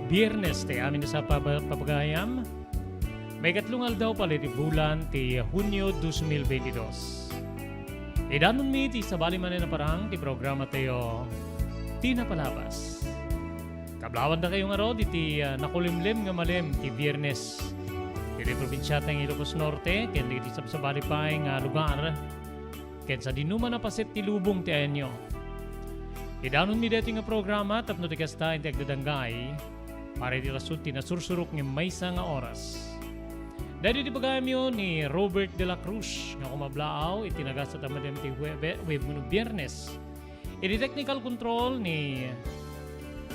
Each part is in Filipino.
Biyernes ti amin sa papagayam. May katlungal daw pala ti bulan ti Hunyo 2022. Idanon mi ti sabali man na parang ti programa tayo ti napalabas. Kablawan na kayo nga ro ti nakulimlim nga malim ti Biyernes. Ti probinsya tayong Ilocos Norte, ken di sabsabali pa nga lugar. Ken sa dinuman na pasit ti lubong ti ayanyo. Idanon mi deti nga programa tapno ti kasta ti agdadanggay para ti rasul ti nasursurok ng maysa nga oras. Dahil di bagayam ni Robert de la Cruz nga kumablaaw itinagas sa tamadem ti web mo Biyernes. Iti technical control ni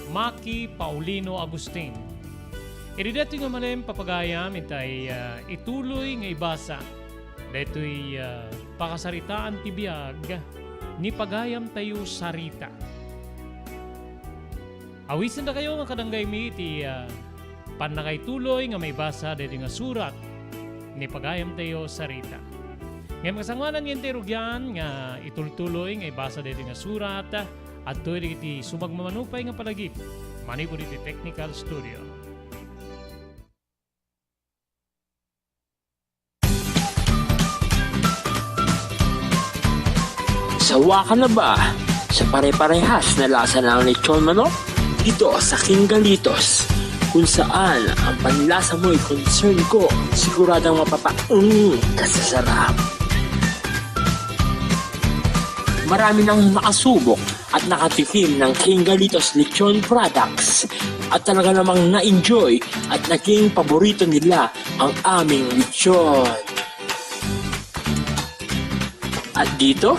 Maki Paulino Agustin. Iti dito nga malim papagayam itay ituloy nga ibasa. Dito'y pakasaritaan ti biyag ni pagayam tayo sarita. Awisin na kayo nga kadanggay mi iti panakaytuloy nga may basa dito nga surat ni pagayam tayo sarita. Ngayon kasangwanan yung terugyan nga itultuloy nga ibasa dito nga surat at doon iti sumagmamanupay nga palagip manipo dito technical studio. Sawa ka na ba sa pare-parehas na lasa ng lechon manok? Dito sa King Galitos, kung saan ang panlasa mo'y concern ko, siguradang kasasarap. Marami nang nakasubok at nakatikim ng King Galitos lechon products at talaga namang na-enjoy at naging paborito nila ang aming lechon. At dito,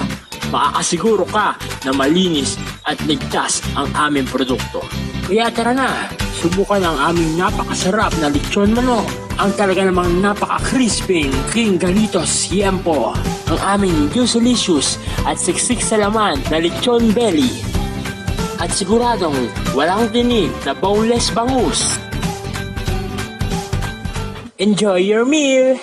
makakasiguro ka na malinis at ligtas ang aming produkto. Kaya tara na, subukan ang aming napakasarap na lechon manok. Ang talaga namang napaka-crisping King Galitos Yempo. Ang aming juicy-licious at siksik sa laman na lechon belly. At siguradong walang tinig na boneless bangus. Enjoy your meal!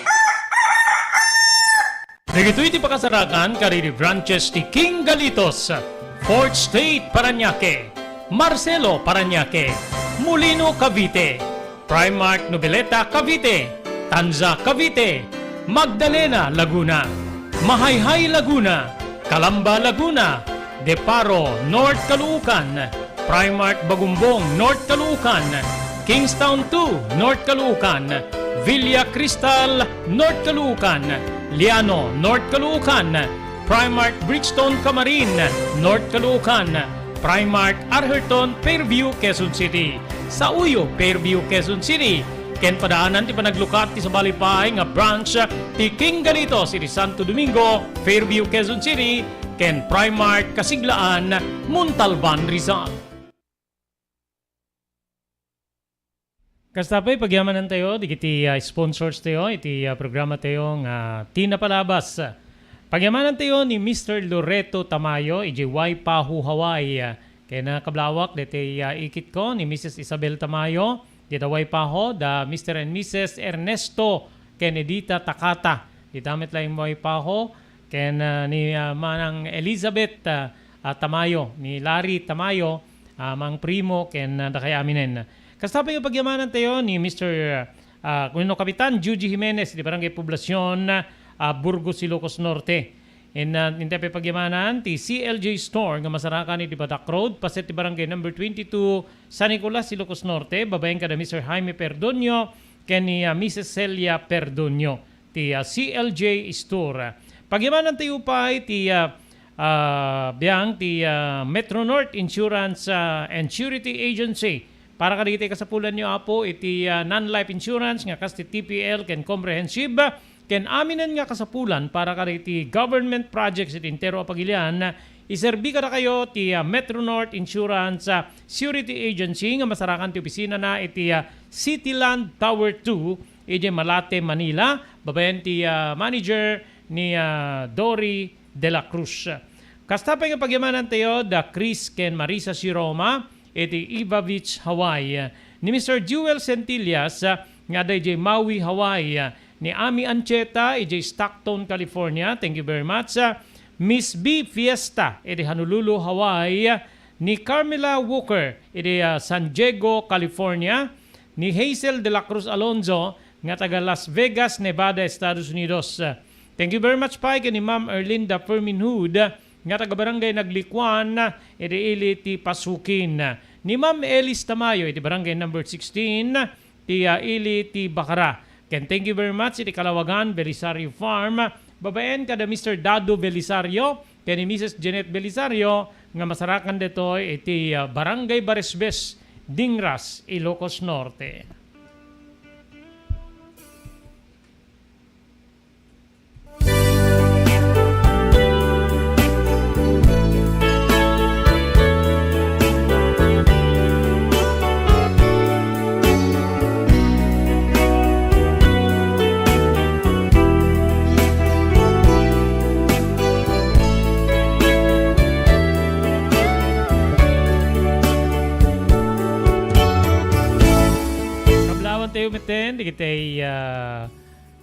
Nagito'y ti pakasarakan kariri branches ti King Galitos, Fourth State Parañaque, Marcelo Parañaque, Molino Cavite, Primark Noveleta Cavite, Tanza Cavite, Magdalena Laguna, Mahayhay Laguna, Calamba Laguna, Deparo North Caloocan, Primark Bagumbong North Caloocan, Kingstown 2 North Caloocan, Villa Cristal North Caloocan, Liano North Caloocan, Primark Bridgestone Camarin North Caloocan, Primark Arherton Fairview Quezon City, sa Uyo Fairview Quezon City, ken padaanan ti panaglukat ti sabalipay nga branch ti King Galitos iti Santo Domingo Fairview Quezon City, ken Primark Kasiglaan Montalban Rizal. Kastapay pagyamanan tayo, di kiti sponsors tayo, iti programa tayo nga tinapalabas. Pagyamanan tayo ni Mr. Loreto Tamayo, EJY Pahu Hawaii. Kaya na kablawak, diti ikit ko ni Mrs. Isabel Tamayo, dita Hawaii Paho, da Mr. and Mrs. Ernesto Kenedita Takata. Dita amit lang Hawaii Paho, kaya ni Manang Elizabeth Tamayo, ni Larry Tamayo, mang primo, kaya na kaya aminin. Kasapay yung pagyamanan tayo ni Mr. Kuno Kapitan Juji Jimenez di Barangay Poblacion, Burgos, Ilocos Norte. Nintay pagyamanan ti CLJ Store nga masarakan ni Batak Road, paset ti Barangay number 22, San Nicolas, Ilocos Norte. Babaeng ka na Mr. Jaime Perdonio ken ni Mrs. Celia Perdonio ti CLJ Store. Pagyamanan tayo pa ti biyang ti Metro North Insurance and Surety Agency. Para kaditi kasapulan nyo apo iti non-life insurance nga kas ti TPL ken comprehensive ken aminan nga kasapulan para kaditi government projects iti intero apagilian iserbi kada kayo ti Metro North Insurance Surety Agency nga masarakan ti opisina na iti Cityland Tower 2 iti Malate, Manila. Babayan ti manager ni Dory de la Cruz. Kastapay nga pagyamanan tayo da Chris ken Marisa Siroma iti Iva Beach, Hawaii. Ni Mr. Jewel Centillas nga DJ Maui, Hawaii. Ni Ami Ancheta, iti Stockton, California. Thank you very much. Miss B Fiesta, iti Honolulu, Hawaii. ni Carmela Walker, iti San Diego, California, ni Hazel de la Cruz Alonzo, nga taga Las Vegas, Nevada, Estados Unidos. Thank you very much pa ni Ma'am Erlinda Ferminhood, nga taga Barangay Naglikwan, iti ili ti Pasukin. Ni Ma'am Elis Tamayo, iti Barangay number 16, ti ili ti Bacara. Ken thank you very much iti Kalawagan, Belisario Farm. Babaen kada Mr. Dado Belisario, ken ni Mrs. Jeanette Belisario, nga masarakan detoy iti Barangay Baresbes, Dingras, Ilocos Norte. Tayo meten, di kita'y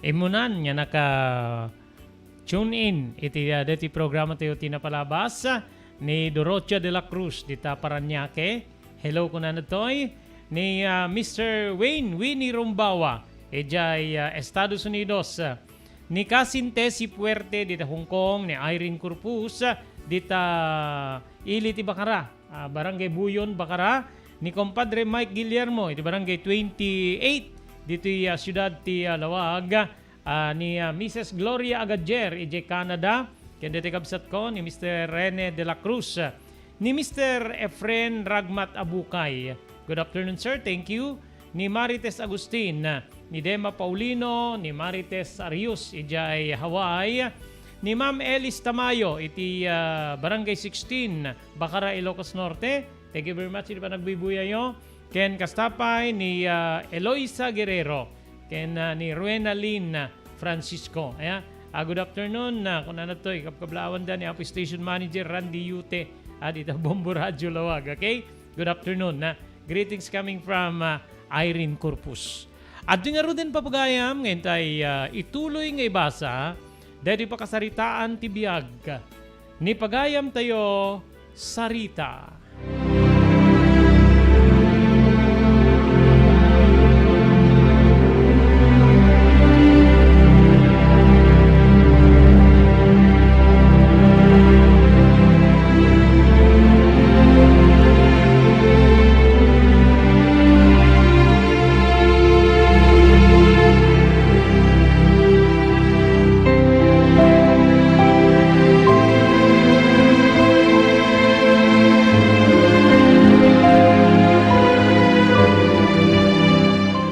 imunan nga naka tune in iti dati programa tayo tinapalabas ni Dorocha de la Cruz dita Paranaque. Hello ko na natoy ni Mr. Winnie Rumbawa ejay Estados Unidos, ni Casinte si Puerte dita Hong Kong, ni Irene Corpus dita Iliti Bacara, Barangay Buyon Bacara, ni Compadre Mike Guillermo, iti Barangay 28, dito siyudad ti Lawag, ni Mrs. Gloria Agadjer, iti Canada, kaya dito kabsat ko, ni Mr. Rene de la Cruz, ni Mr. Efren Ragmat Abukay. Good afternoon, sir. Thank you. Ni Marites Agustin, ni Dema Paulino, ni Marites Arius, iti Hawaii, ni Ma'am Elis Tamayo, iti Barangay 16, Bacara, Ilocos Norte. Thank you very much. Hindi pa nagbibuyayo. Ken Kastapay, ni Eloisa Guerrero. Ken ni Ruena Lynn Francisco. Good afternoon. Kung ano to, kapkablawan da ni Apo Station Manager Randy Yute. Dito Bombo Radio Lawag. Okay? Good afternoon. Greetings coming from Irene Corpus. At nga ro din papagayam, ngayon tayo ituloy nga ibasa dahil pa kasaritaan tibiyag. Ni pagayam tayo sarita.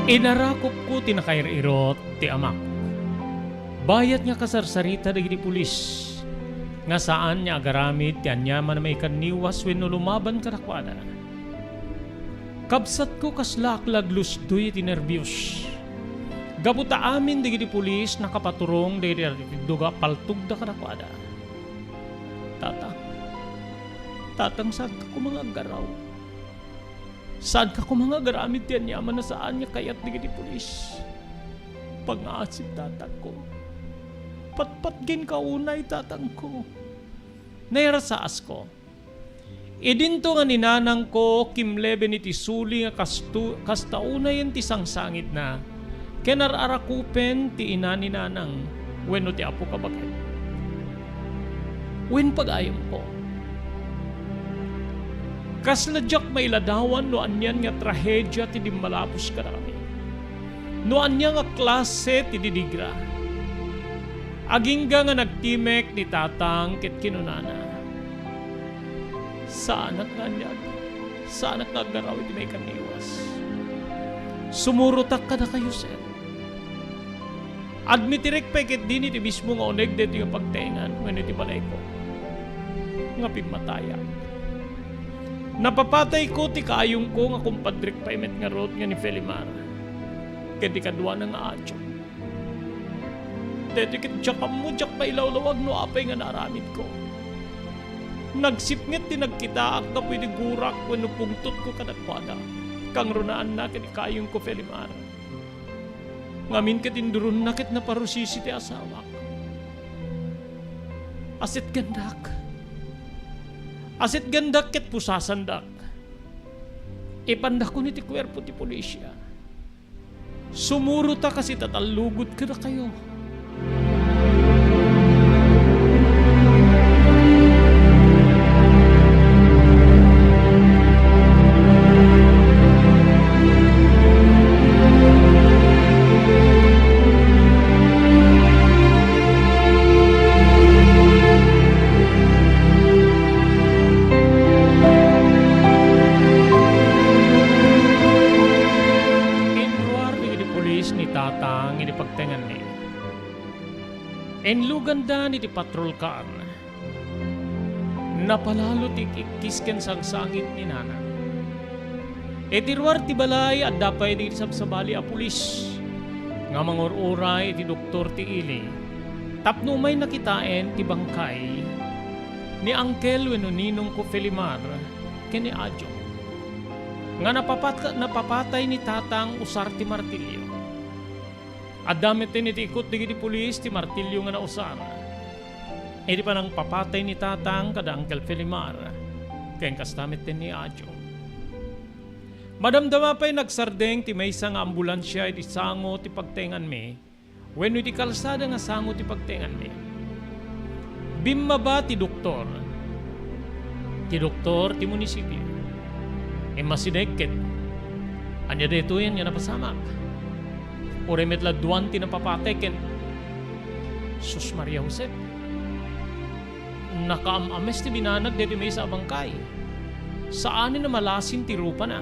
Inarakop ko tinakairot ti amak. Bayat nga kasarsarita dagiti pulis. Nga saan niya agaramid ti anyaman na may kaniwas wenno lumaban karakwada. Kabsat ko kaslaklag lusdoy ti nervyos. Gabuta amin dagiti pulis nakapaturong dagiti duga paltug da karakwada. Tatang saan ka ko mga garaw? Saan ka ko mga garamit yan yaman na saan niya kayat digiti pulis? Pangasip tatang ko. Patpatgin ka unay tatang ko. Nairasaas ko. Idinto nga ninanang ko kimleben iti suli nga kastaunay yan ti sangsangit na kenararakupen ti ina ni nanang wenno ti apo kabagay. Wen pag-ayam ko. Kasladyak mailadawan no anyan nga trahedya ti dimmalapos karami. No anya nga klase ti didigra. Agingga nga nagtimek ni tatang ket kinunana. Saanak nga anyag. Saanak nga agaraw iti may kaniwas. Sumurutak ka na kayo, sir. Admitirek pa ket din iti mismo nga oneg dito yung pagtengan when iti balay ko. Nga pigmataya. Napapatay ko ti kaayong ko nga kumpadrik pa imet nga road nga ni Felimar. Ket di kadwa na nga adyo. Dito ket jakam mo jak pa ilawlawag no apay nga naramid ko. Nagsipnget ti nagkitaak na pwede gurak wenno pungtot ko kadakwada. Kang runaan na ket kaayong ko Felimar. Ngamin ket indurun na ket naparusisi ti asawak. Asit gandak. Asit gandak ket pusasandak. Ipanda ko ni ti kwerpo ti pulisya. Sumuro ta kasi tatalugod ka na kayo. Enluganda ni ti patrol car. Napalalo ti ikisken sang sangit ni nana. Etirwar ti balay at dapay di sabsabali a pulis. Nga mangururay ti doktor ti ili. Tapno may nakitain ti bangkay ni Angkel wenno ninong ko Felimar kini Adjo. Nga napapatay ni tatang usar ti martilyo. At damit din iti ikot di pulis ti martilyo nga nausar. E di pa nang papatay ni tatang kada Uncle Felimar. Kaya kastamit din ni Adjo. Madamdama pa'y nagsardeng ti maysa nga ambulansya iti sango ti pagtengan me. Wenno iti kalsada nga sango ti pagtengan me. Bimma ba ti doktor? Ti doktor ti munisipyo. E masideket. Anya deto yan nga napasamak. O remet laduan ti napapatay ken Sus Maria Jose. Nakaamames ti binanag deti may sa bangkay. Saan na malasin ti rupa na.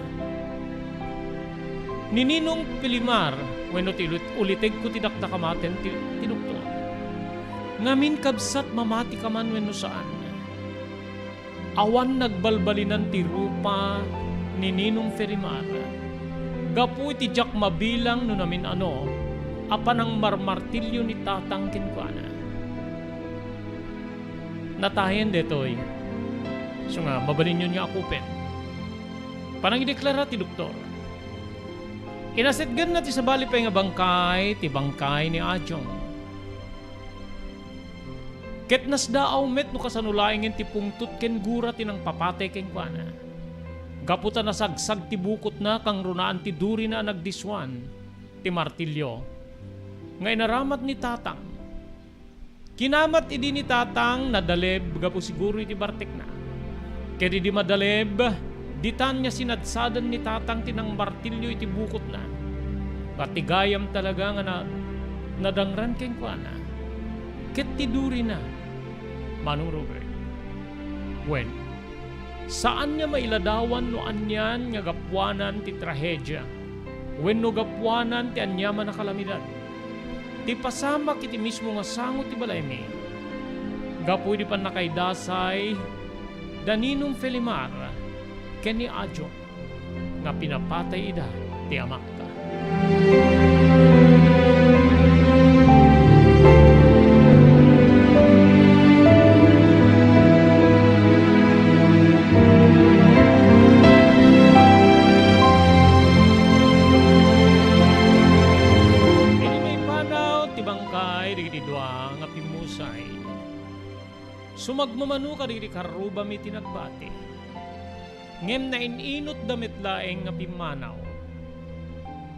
Nininong Felimar wenno ti uliteg ko ti dakdakamaten ti doktor. Ngamin kabsat mamati ka man wenno saan. Awan nagbalbalinan ti rupa ni Ninong Felimar. Gapu iti jak mabilang no namin apan ang marmartilyo ni tatang kinkwana. Natayen detoy. So nga, mabalin yun nga akupin. Parang ideklara ti doktor. Inasetgan na ti sabali pa nga bangkay, ti bangkay ni Adjong. Ket nasdaaw met no kasanulaingin ti pungtut ken gura ti nang papatay kinkwana. Gaputa nasagsag ti bukot na kang runaan ti duri na nagdiswan ti martilyo. Nga inaramat ni tatang. Kinamat idi ni tatang nadaleb gapu siguro iti bartek na. Kaya di madaleb, ditan niya sinadsadan ni tatang tinang martilyo iti bukot na. Katigayam talaga nga nadangran keng kwa na. Ket ti duri na. Manong Robert. When? Saan niya mailadawan no anyan nga gapwanan ti trahedya? Wenno gapwanan ti anyaman na kalamidad? Ti pasamak iti mismo nga sangot ti balaymi. Gapu di pa nakaidasay Daninong Felimar ken ni Adjo nga pinapatay ida ti amak ka. Sumagmamano ka diri karuba mi tinagbati. Ngem na ininot damit laeng nga pimanaw.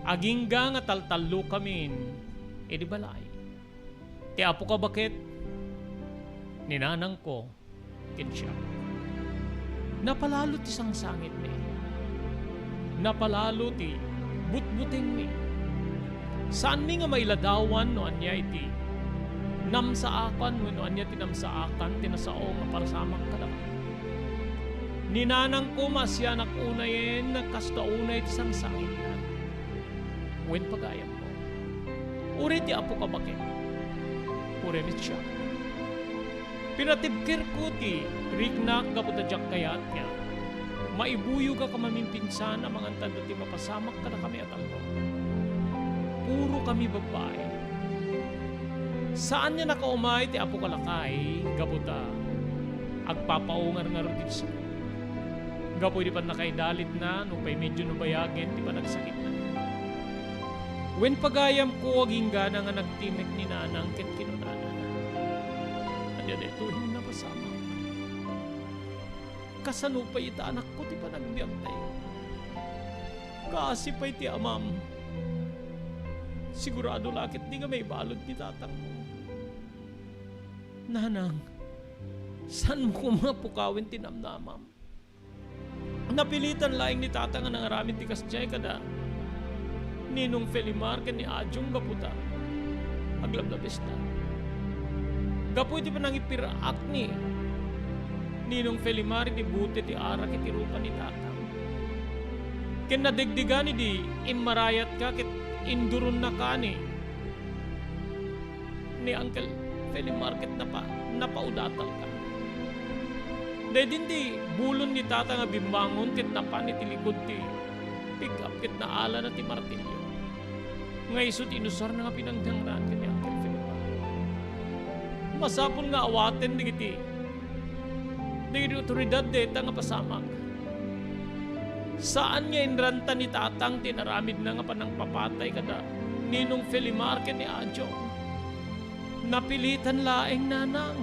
Agingga nga taltalo kamin, edi balay. Ti apo ka bakit? Ninanang ko, kinsya. Napalalo ti sangsangit ni. Napalalo ti butbuting ni. Saan mi nga mailadawan no anya iti namsaakan wenno anya tinamsaakan tinasao nga parasamak kada. Ninanang ko masyanak unayen nagkastaunay ti sangsangit na. Wen pagayam ko. Uri ti apo ka bakit? Uri mit siya. Pinatibkir ko ti riknak kaputadyak kayat niya. Maibuyo ka kamaminpinsan na mga tanda ti mapasamak kada kami at alko. Puro kami babae. Saan niya nakaumay ti apo kalakay, gaputa, agpapaungar nga rin sa. Gapu di pa nakaidalit na, nung pa'y medyo nubayagin, di pa nagsakit na. Wen pagayam ko, aging gana nga nagtimik ni nanang ket kinunana. Adya dito, hindi napasama. kasano pa ita anak ko ti panagbiag tayo. Kasi pa iti amam. Sigurado lakit di nga may balod ni tatang mo. Nanang, saan mo ko mga pukawin tinamnamam? Napilitan laing ni tatang nga nangaramid ti kasjay kada. Ninong Felimar ken ni Adyong gaputa. Aglablabes na. Gapu iti panangipiraak ni Ninong Felimar di buti ti arak iti rupa ni tatang. Ken nadegdegan di imarayat ka ket indurun na ka ni Uncle Felimar ket napaudatal ka. Dahil din di bulon ni tata nga bimbangon ket napan iti likod ti pick up ket naala na ti martilyo. Nga isut inusar na nga pinangdangran ket ni Uncle Felimar. Masapon nga awaten digiti otoridad deta nga pasamak. Saan nga inranta ni tatang tinaramid na nga panang papatay kada Ninong Felimar ken ni Adyo. Napilitan laeng nanang.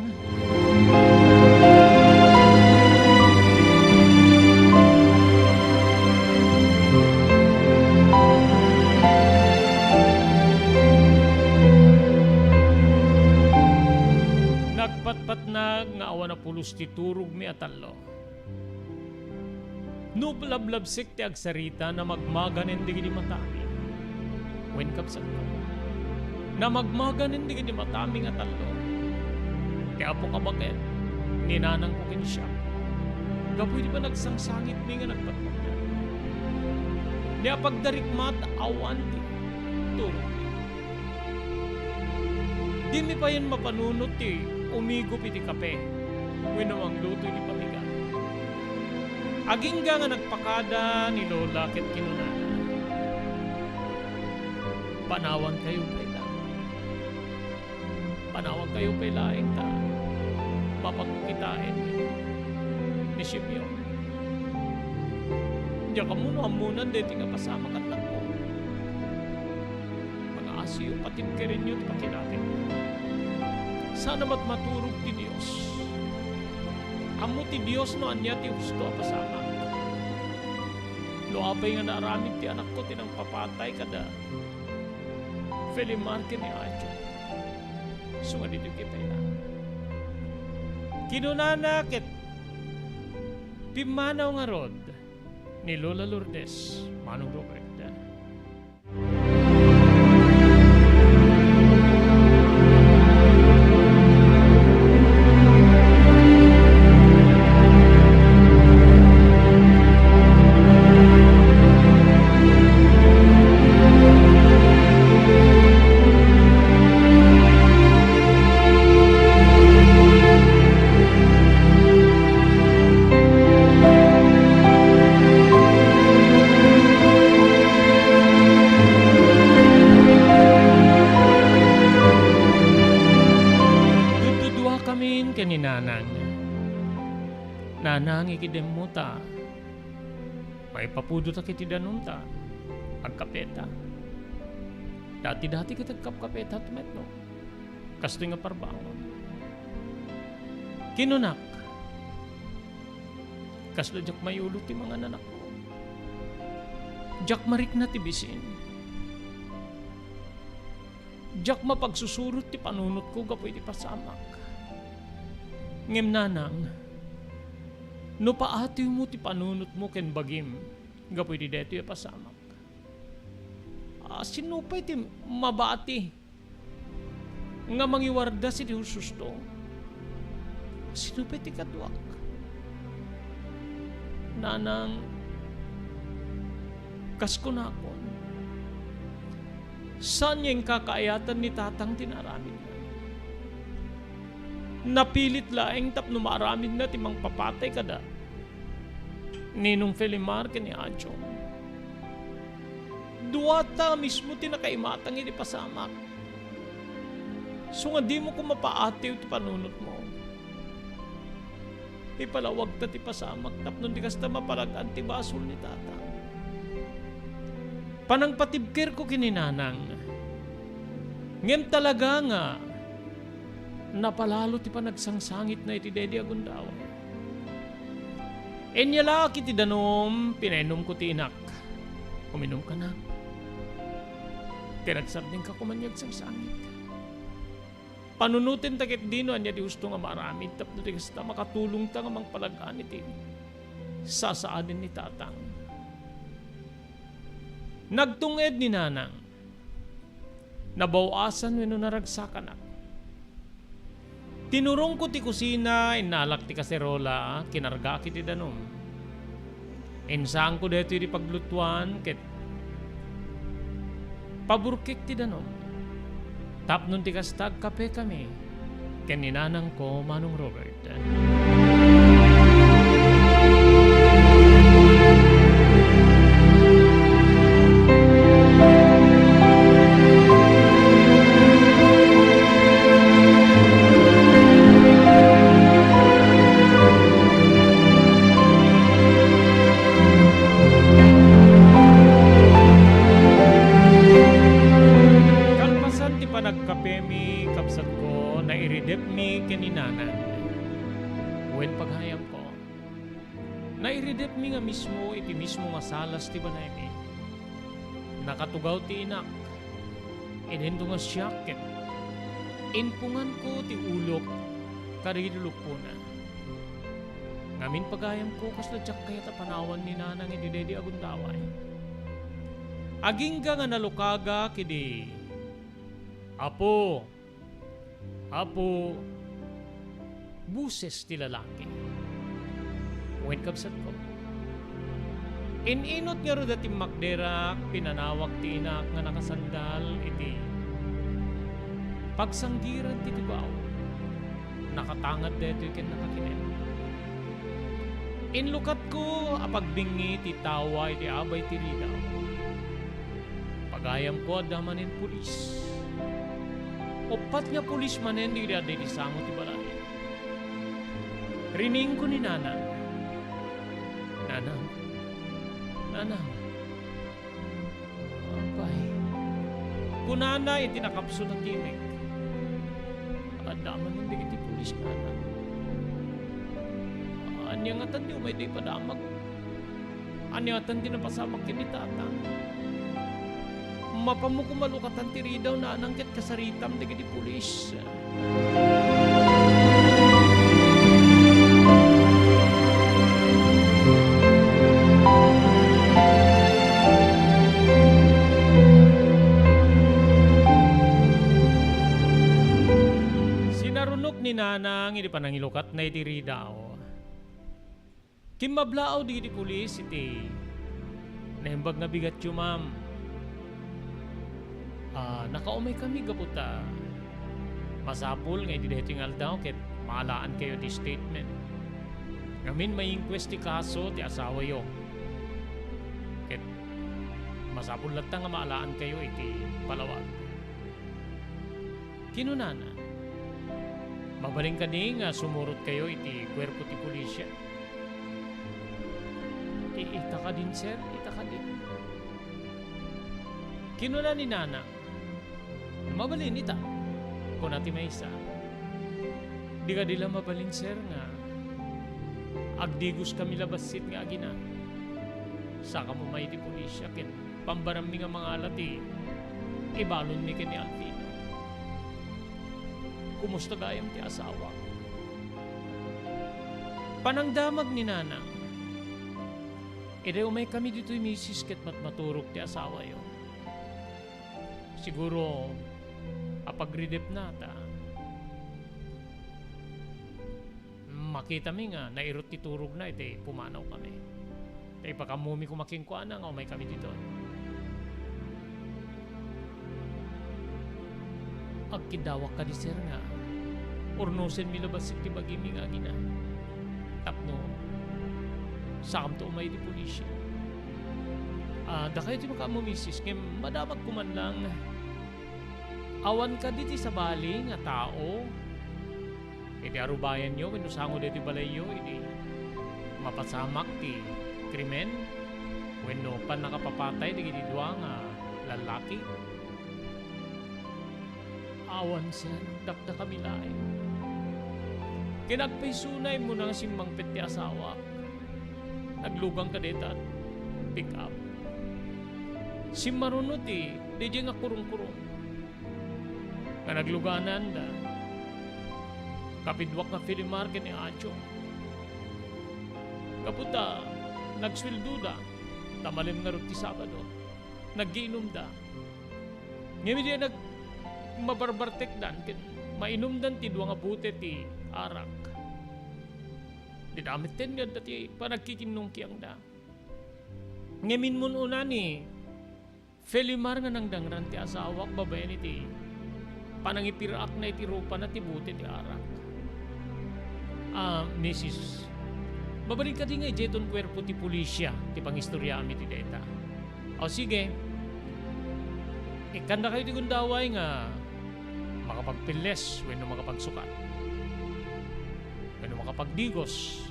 Nagpatpat na nga awan na pulos ti turog mi atalo. No palablabsik ti agsarita na magmaganin di matami. When kapsat ko. Na magmaganin di matami nga talo. Ti apo kabaket, ninanang ko kin siya. Gapoy di ba nagsangsangit mi nga nagpatpat na. Di apagdarikmat awan ti turog mi. Di mi pa yun mapanunot ti umigo piti kape. Winawang luto di pamiga. Aging nga nagpakada ni Lola ket kinunana. Panawan kayo kay lang. Panawan kayo kay laing ta. Mapagkitain ni Simeon. Diya ka muna deti nga pasama katak ko. Mga asiyo patim ka rin yun pakinatin. Sana maturog ti Diyos. Amo ti Diyos no anya ti gusto pasama. Loapay nga naaramid ti anak ko tinang papatay kada Felimar ken ni Adyo. Sunga dito kita ilan. Kinunana ket pimanaw nga rod ni Lola Lourdes Manong Roberta. Nanang ikidemuta. May papudo ta kiti danunta. Agkapeta. Dati-dati kita kapkapeta tumetno. Kasto nga parbangon. Kinunak. Kaslo jak mayulo ti mga nanak ko. Jak marik na ti bisin. Jak mapagsusurot ti panunot ko gapoy ti pasamak. Ngem nanang. No paati mo ti panunot mo ken bagim, gapoy di deto ya pasamak. Sinupay ti mabati, nga mangiwarda si Jesus to. Sinupay ti katwak. Nanang, kasko na akon. Saan yung kakaayatan ni tatang tinaramid na? Napilit laeng tapno maaramid na timang papatay kada Ninong Felimar ken ni Adyo. Duwata mismo tinakaimatang iti pasamak. So nga di mo ko mapaatiw ti panunot mo. Ipalawag ta ti pasamak tapno di kasta mapalagan ti basol ni tata. Panang patibker ko kininanang. Ngem talaga nga napalalo ti panagsangsangit na iti dedi agundawa. Enyala kiti danom, pinainom ko ti inak. Uminom ka na. Kinagsabding ka kumanyag sa sangit. Panunutin takit dino, anya di gusto nga maramid, tapno di kasta makatulong ta nga mang palagaan iti. Sasaadin ni tatang. Nagtunged ni nanang. Nabawasan wenno naragsakan ak. Tinurong ko ti kusina, inalak ti kaserola, kinarga kiti danom. Insaan ko dito di paglutuan, ket paburkik ti danom. Tapnon ti kastag kape kami, ken ninanang ko Manong Robert. Nagkapemi kapsat ko na iridep mi kaninanan. Wen paghayam ko, na iridep mi nga mismo iti mismo nga salas ti balay mi. Nakatugaw ti inak, inendo nga siyakit. Inpungan ko ti ulok, karidulok po na. Ngamin paghayam ko kasla tsak kaya tapanawan ni nanang ididedi agundaway. Aging nga nalukaga kidi Apo, buses ti lalaki. Wen kabsat ko. Ininot nga ro dati makderak, pinanawag ti inak nga nakasandal, iti pagsanggiran ti tibaw. Nakatangad deto ikin nakakinem. Inlukat ko, apagbingi ti tawa, iti abay ti ridaw. Pagayam ko, adamanin pulis. Opat nga pulis manen di ada di sango ti balay. Rining ko ni nanang. Nanang. Apay. Kunana iti nakapso na tinik. Adaman hindi iti pulis nanang. Anya nga tan di umay di padamag. Anya nga tan di napasamak kini tatang. Mapamukumalukatan tiri daw na anangkit kasaritam dagi di pulis. Sinarunok ni nanang hindi pa nangilukat na itiri daw. Kimablao digi di pulis iti nembag nga bigat yu ma'am. Nakaumay kami gaputa. Masapul nga hindi tingal daw ket maalaan kayo ti statement. Ngamin may inquest ti kaso ti asawa yo. Ket masapul latta nga maalaan kayo iti palawag. Kinunana. Mabaling ka di nga sumurot kayo iti kwerpo ti pulisya. Ita ka din sir, ita ka din. Kinuna ni nana. Mabalin ita. Kung natin may isa. Di ka dila mabalin sir nga. Agdigos kami labasit nga agina. Saka mo may di pulisya. Ken pambaram mi nga mga alati. Ibalon mi ken ni Alpino. Kumusta gayam ti asawa? Panangdamag ni nana. Ide umay kami dito'y misis ket matmaturok ti asawa yo. Siguro apagridep nata. Makita mi nga nairot ti turog na ite pumanaw kami. Tay pakamumi ko makingkuan nga umay kami dito. Agkidawak ka di sir nga. Urnusen mi labas ti bagimi nga gina. Tapno sakam to umay di pulisya. Da kayo ti makamumisis ngem madamag kuman lang awan ka diti sa bali nga tao. Iti arubayan nyo wenno sango diti balayo iti mapasamak ti krimen wenno pan nakapapatay di dua nga lalaki. Awan sir, dakda kami lain. Kinagpaisunay mo nang simbang peti asawa. naglugang ka dito at pick up. Si marunot di nga kurong-kurong. Nga nagluganan da, kapidwak nga Filimar ni Acho. Kaputa, nagswildo da, tamalim nga ruti Sabado, naggiinom da. Ngayon di mabarbartek dan, mainom dan ti duwa nga bute ti arak. Di damit ten nga dati panagkikinong kiyang da. Ngayon mo una ni, Felimar nga nang dangran ti asawak babayan iti panangipirak na iti rupa na ti bute ti arak. Mrs. Babalik ka din nga ijeton kwerpo ti pulisya ti pangistorya ami ti deta. O sige, ikanda kayo ti gundaway nga makapagpiles wenno makapagsukat. Wenno makapagdigos.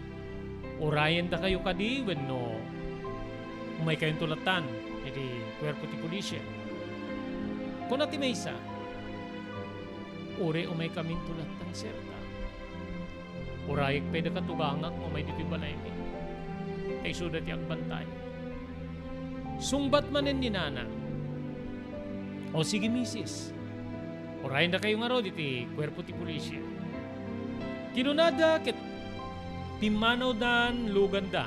Urayan da kayo kadi wenno umay kayong tulatan iti kwerpo ti pulisya. Kung nati may isa, ure umay kaming tulatan serta. Urayik pwede katugangak mo may dito'y balay mi. Tay sudat yung bantay. Sungbat manin ni nana. O sige misis. Urayin na kayo nga ro diti kwerpo ti pulisya. Kinunada ket timanaw dan luganda.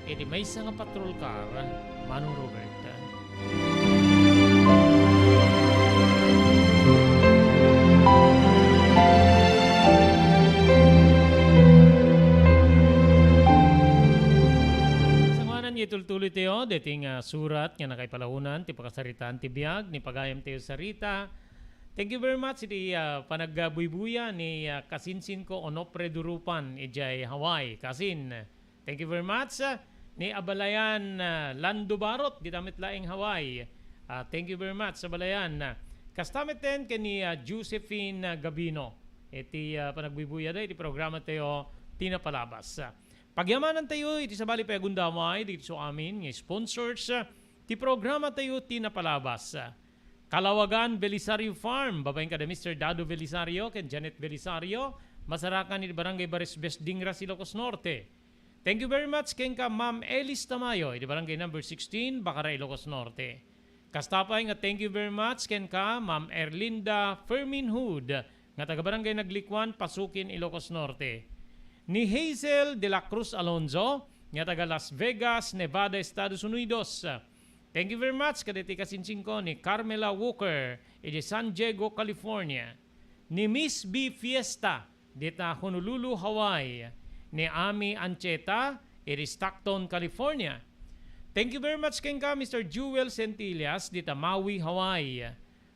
E di may isa nga patrol car, Manong Roberta. Itultuloy tayo, dating surat nga nakaipalahunan, ti pakasaritaan ti biyag, ni pagayam tayo sarita. Thank you very much, iti panagbuibuya ni kasinsin ko Onopre Durupan, ijay Hawaii. Kasin, thank you very much. Ni Abalayan Lando Barot, gitamit laing Hawaii. Thank you very much sa Abalayan. Kastamit din ni Josephine Gabino. Iti panagbuibuya da, iti programa tayo, tinapalabas. Pagyamanan tayo, iti sabali pa agundamay, dito sa amin, ng sponsors, ti programa tayo tinapalabas. Kalawagan Belisario Farm, babaeng ka da Mr. Dado Belisario, ken Janet Belisario, masarakan ni Barangay Barisbes Dingra, Ilocos Norte. Thank you very much, ken ka Ma'am Elis Tamayo, iti Barangay number 16, Bacara, Ilocos Norte. Kastapay nga thank you very much, ken ka Ma'am Erlinda Fermin Hood, nga taga Barangay Naglikwan, Pasukin, Ilocos Norte. Ni Hazel de la Cruz Alonzo, nga taga Las Vegas, Nevada, Estados Unidos. Thank you very much, kaditi kasinsin ko ni Carmela Walker, edi San Diego, California. Ni Miss B. Fiesta, dita Honolulu, Hawaii. Ni Ami Ancheta, edi Stockton, California. Thank you very much ken ka Mr. Jewel Centillas, dita Maui, Hawaii.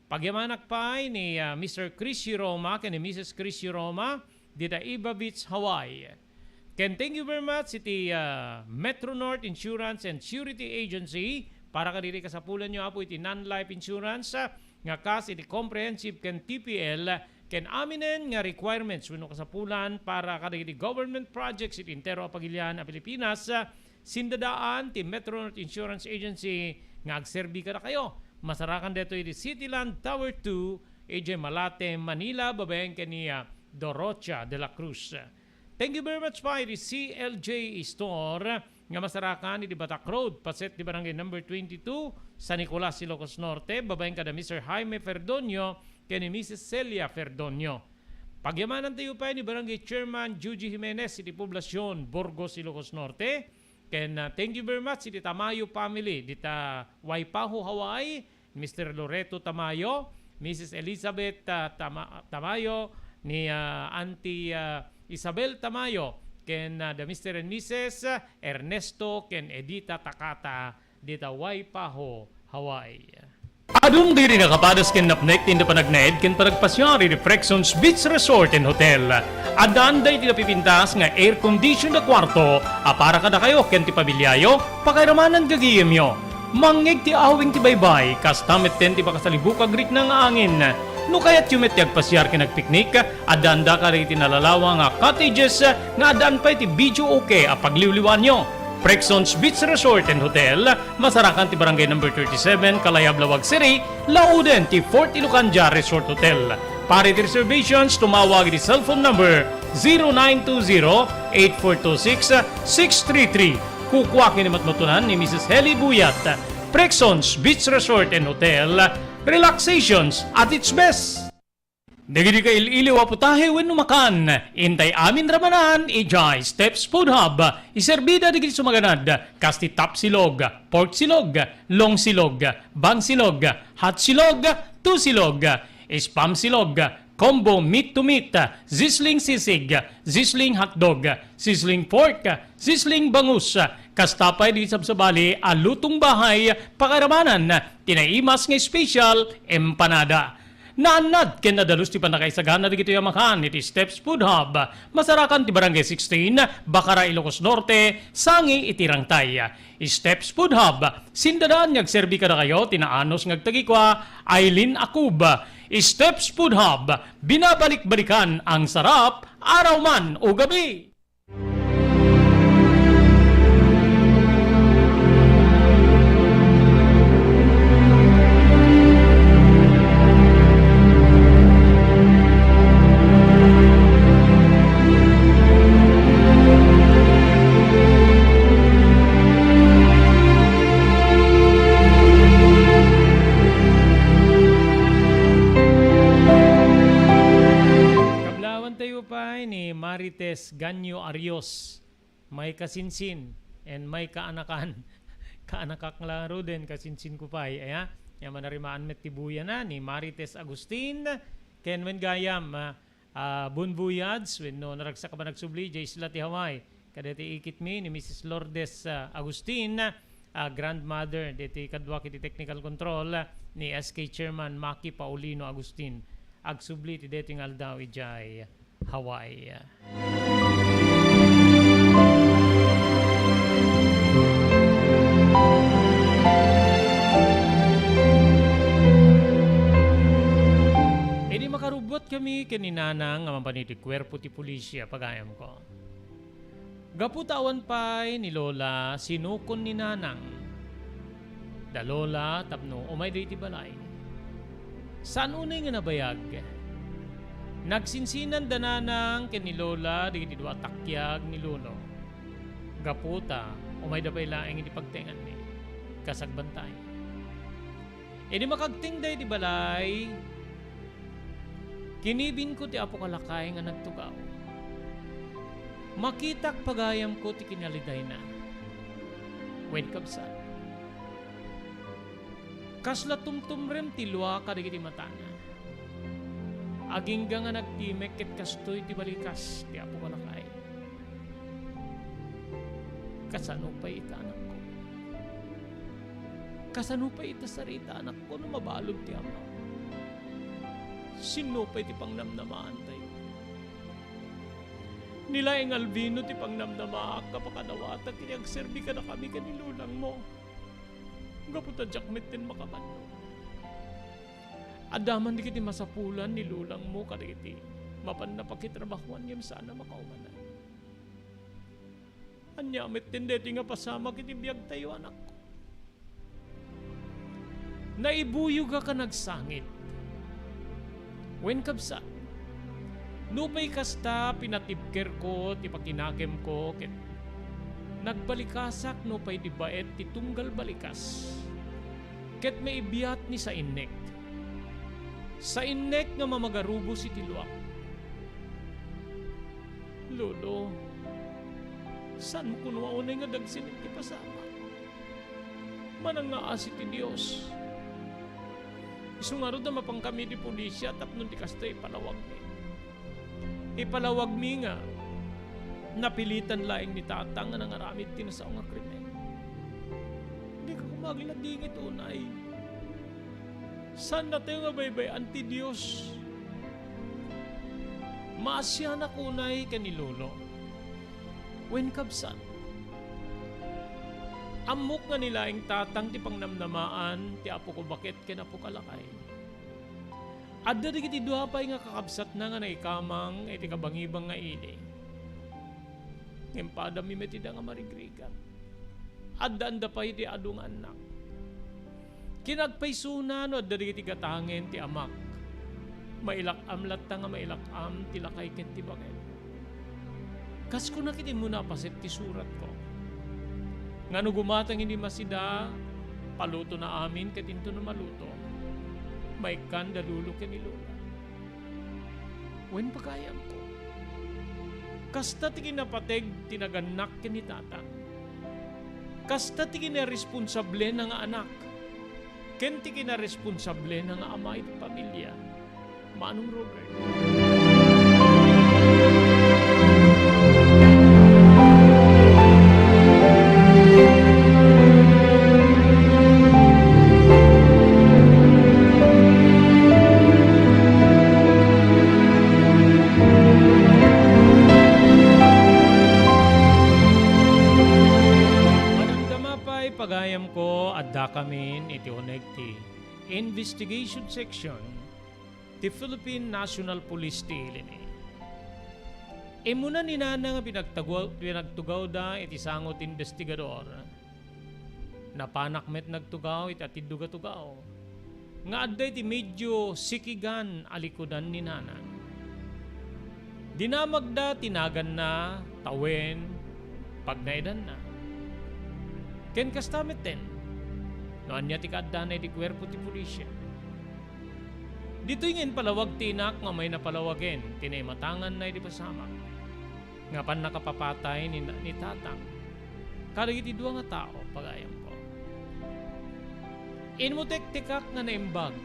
Pagyamanak pa ni Mr. Chris Roma, ken ni Mrs. Chris Roma, dita Iba Beach, Hawaii. Ken, thank you very much iti Metro North Insurance and Surety Agency para kadiri kasapulan nyo apo iti non-life insurance nga kas iti comprehensive ken TPL ken aminen nga requirements wenno kasapulan para kadiri government projects iti entero a Pagilian a Pilipinas sindadaan ti Metro North Insurance Agency nga agserbi kada kayo. Masarakan dito iti Cityland Tower 2 AJ Malate, Manila, babaeng kaniya Dorocha de la Cruz. Thank you very much pa iti CLJ Store nga masarakan iti Batak Road, paset di Barangay number 22, San Nicolas, Ilocos Norte, babaeng kada Mr. Jaime Ferdonio ken ni Mrs. Celia Ferdonio. Pagyamanan tayo pa ni Barangay Chairman Juji Jimenez iti Poblacion, Burgos, Ilocos Norte. Ken thank you very much iti Tamayo family dita Waipahu, Hawaii, Mr. Loreto Tamayo, Mrs. Elizabeth Tamayo, ni Auntie Isabel Tamayo, ken the Mr. and Mrs. Ernesto ken Edita Takata dita Waipahu, Hawaii. Adun diri nga kapadas ken napnek tinda panagnaed ken panagpasyari di Frexons Beach Resort and Hotel. Adan day ti napipintas nga air condition na kwarto para kada kayo ken ti pabilyayo pakairamanan gagiyemyo. Mangig ti awing ti baybay kas tamet ten ti pakasalibukag rik ng angin. No kaya't yumet ti agpasyar ken nagpiknik adanda ka rin tinalalawa nga cottages nga adan pa iti video okay a pagliwliwan nyo. Frexons Beach Resort and Hotel, masarakan ti Barangay number 37, Kalayab, Lawag City, Lauden ti Fort Ilocanja Resort Hotel. Para ti reservations, tumawag ti cellphone number 0920-8426-633 Kukwa kinimatmatunan ni Mrs. Heli Buyat, Prexons Beach Resort and Hotel, relaxations at its best. Dagiti ka iliwa putahe when numakan, intay amin ramanan, ijay Steps Food Hub, iserbida digiti sumaganad, kasti tap silog, pork silog, long silog, bang silog, hot silog, two silog, spam silog, combo meat to meat, sizzling sisig, sizzling hotdog, sizzling pork, sizzling bangus, kastapay di sabsabali, alutong bahay, pakaramanan, tinaimas nga special, empanada. Naanad ken nadalus ti panakaisagana na digito yamakan iti Steps Food Hub. Masarakan ti Barangay 16, Bacara, Ilocos Norte, sangi iti Rangtay. Steps Food Hub, sindadaan nyagserbi ka na kayo, tinaanos ngagtagikwa, Aileen Akub. Steps Food Hub, binabalik-balikan ang sarap, araw man o gabi. Ni Marites Ganyo Arios, may kasinsin and may kaanakan. Kaanakak lang din, kasinsin ko pa. Aya, yung manarimaan met tibuya na ni Marites Agustin, Kenwen Gayam, Bunbuyads, when no naragsak ba nagsubli, Jay Sila ti Hawaii, kadeti ikit mi ni Mrs. Lourdes Agustin, grandmother, deti kadwa kiti technical control, ni SK Chairman Maki Paulino Agustin, agsubli ti deti ngal daw ijay Hawaii. Edi makarubot kami kaninanang nga mampaniti kwerpo ti pulisya pagayam ko. Gaputawan pa'y ni Lola sinukon ni Nanang. Da Lola tapno umay di ti balay. Saan unay nga nabayag? Nagsinsinan dananang ken ni Lola di dua takyag ni Lolo. Gaputa umay da pay laeng iti pagtengan ni kasagbantay. Edi makagting day di balay. Kinibin ko ti apo kalakay nga nagtugaw. Makitak pagayam ko ti kinaliday na. Wen kabsat. Kasla tumtumrem ti luwa kadigiti matana. Aging nga nagtimek ket kastoy ti balikas ti apo kalakay. Kasano pa ita anak ko? Kasano pa ita sarita anak ko no mabalog ti ama? Sino pa iti pangnamnamaan tayo? Nilaeng Albino ti pangnamnamaak kapakadawata kini agserbi ka na kami kanilulang mo. Gaputa jakmet din makabando. Adaman di kiti masapulan ni lulang mo kaditi mapan na pakitrabahuan yam sana makaumanan. Anyamit din deti nga pasama kiti biyag tayo anak ko. Naibuyog ka nagsangit. Wen kabsa. Nupay kasta pinatibker ko ti pakinakem ko ket nagbalikasak nupay di baet ti tunggal balikas. Ket may ibiyat ni sa innek. Sa innek nga mamagarubo si Tiluak. Lolo, saan mo kunuaunay nga dagsinit ti pasama? Manang nga asi ti Diyos. Isungarod na mapang kami di pulisya tapno di kasta ipalawag mi. Ipalawag mi nga napilitan laing ni tatang nga nangaramid tinasaw nga krimen. Hindi ka kumagladingit unay. Saan na tayo nga baybay anti Diyos? Maasya na kunay kanilolo. Wen kabsan. Amok nga nilaing tatang ti pangnamnamaan ti apo ko bakit ken apo kalakay. Adda di kiti duhapay nga kakabsat na nga naikamang iti kabangibang nga ini. Ngempada mi metida nga marigrigan. Adda anda pa iti adung anak. Kinagpaysunan o dari ti gatangin ti amak. Mailakam latta nga mailakam ti lakay ken ti bakit. Kas ko nakiti mo napasit ti surat ko. Nga no gumatang hindi masida, paluto na amin katinto na maluto. May kanda lulo ka ni Lola. Wen pagayam ko. Kasta ti kinapateg tinaganak ka ni tatang. Kasta ti kinaresponsable ng anak. Ken ti kinaresponsable ng ama at pamilya. Manong Robert. Pagayam ko adda kamin iti uneg ti investigation section ti Philippine National Police ti ilini. Imuna ni nana nga pinagtugaw da iti sangot investigador. Napanak met nagtugaw iti atid tugaw. Nga adda iti medyo sikigan alikudan ni nana. Dinamagda tinagan na tawen pagnaidan na. Ken kastamit ten, noan niya ti kaaddanay di kwerpo ti pulisya. Dito ingin palawag tinak nga may napalawagen, tinaymatangan na di pasamak. Nga pan nakapapatay ni tatang, karagiti dua nga tao, pagayam ko. Inmutek-tikak nga naimbag,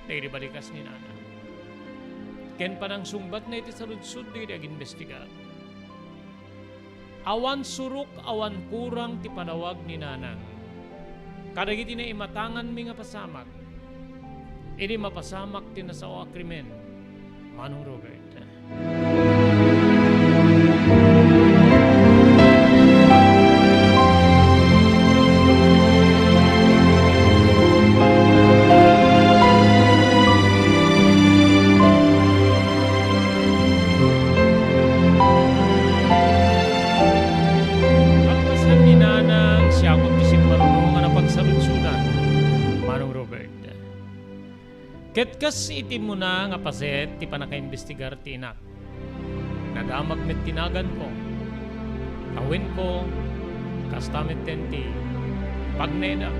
dahil balikas ni nana. Ken panang sungbat na iti saludsud di ag-investigar. Awan suruk, awan kurang ti panawag ni nanang. Kadagiti na imatangan mi nga pasamak. Ini mapasamak ti nasao a krimen. Manong Robert. Ketkas itin mo na nga paset ti panaka-investigar ti inak. Nagamag met tinagan ko. Tawin ko, kastamit ten ti pagneda.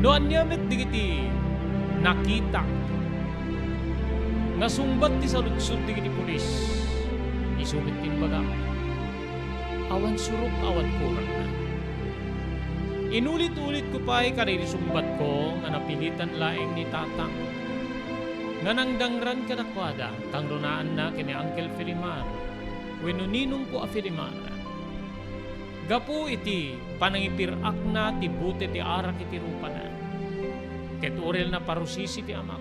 Noan niya met digiti nakita. Nasumbat ti saludsud digiti pulis. Isumit tin baga. Awan surok, awan kurang na. Inulit-ulit ko pa'y karirisumbat ko nga napilitan laeng ni tatang. Nga nangdangran kanakwada, kang runaan na kini Uncle Felimar. Wenuninong ko a Felimar. Gapu iti panangipirak na ti bute ti arak iti rupa na. Ket orel na parusisi ti amak.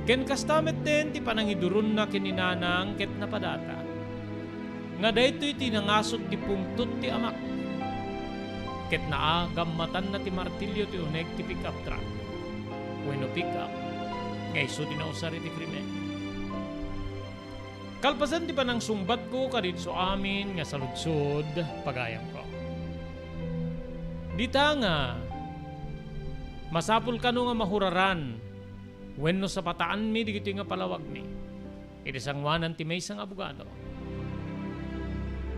Ken kastamet den ti panangidurun na kininanang ket napadata. Nga dayto iti nangasot ti pungtot ti amak. Ket naa gammatan na ti martilyo ti uneg ti pick-up truck. Bueno pick-up, ngay iso tinausari ti krimen. Kalpasan ti panang sumbat ko kadit so amin nga saludsud pagayam ko. Dita nga, masapul kano nga mahuraran wenno sa pataan mi digito nga palawag mi. Iti sangwanan ti may isang abogado.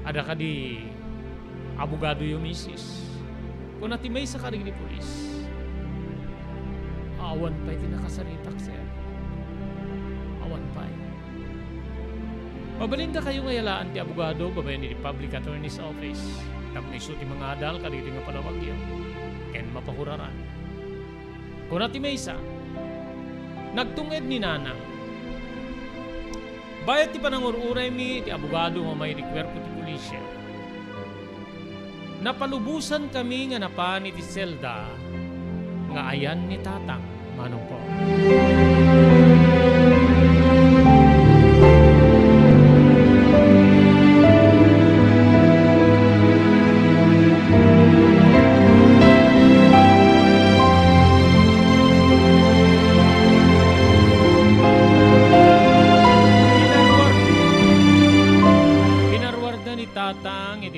Ada ka di abogado yung misis. Kung natimay sa karig ni polis, awan pa'y tinakasaritak sir. Awan pa'y. Pabalinda kayo nga yalaan ti abogado, babayan ni Public Attorney's Office. Tapos iso ti mga adal, karig nga palawag yun. Ken mapahuraran. Kung natimay sa, nagtunged ni nanang. Bayat ti panangururay mi, ti abogado nga may rikwerpo ti pulisya. Napalubusan kami nga napan iti selda nga ayan ni tatang manong ko.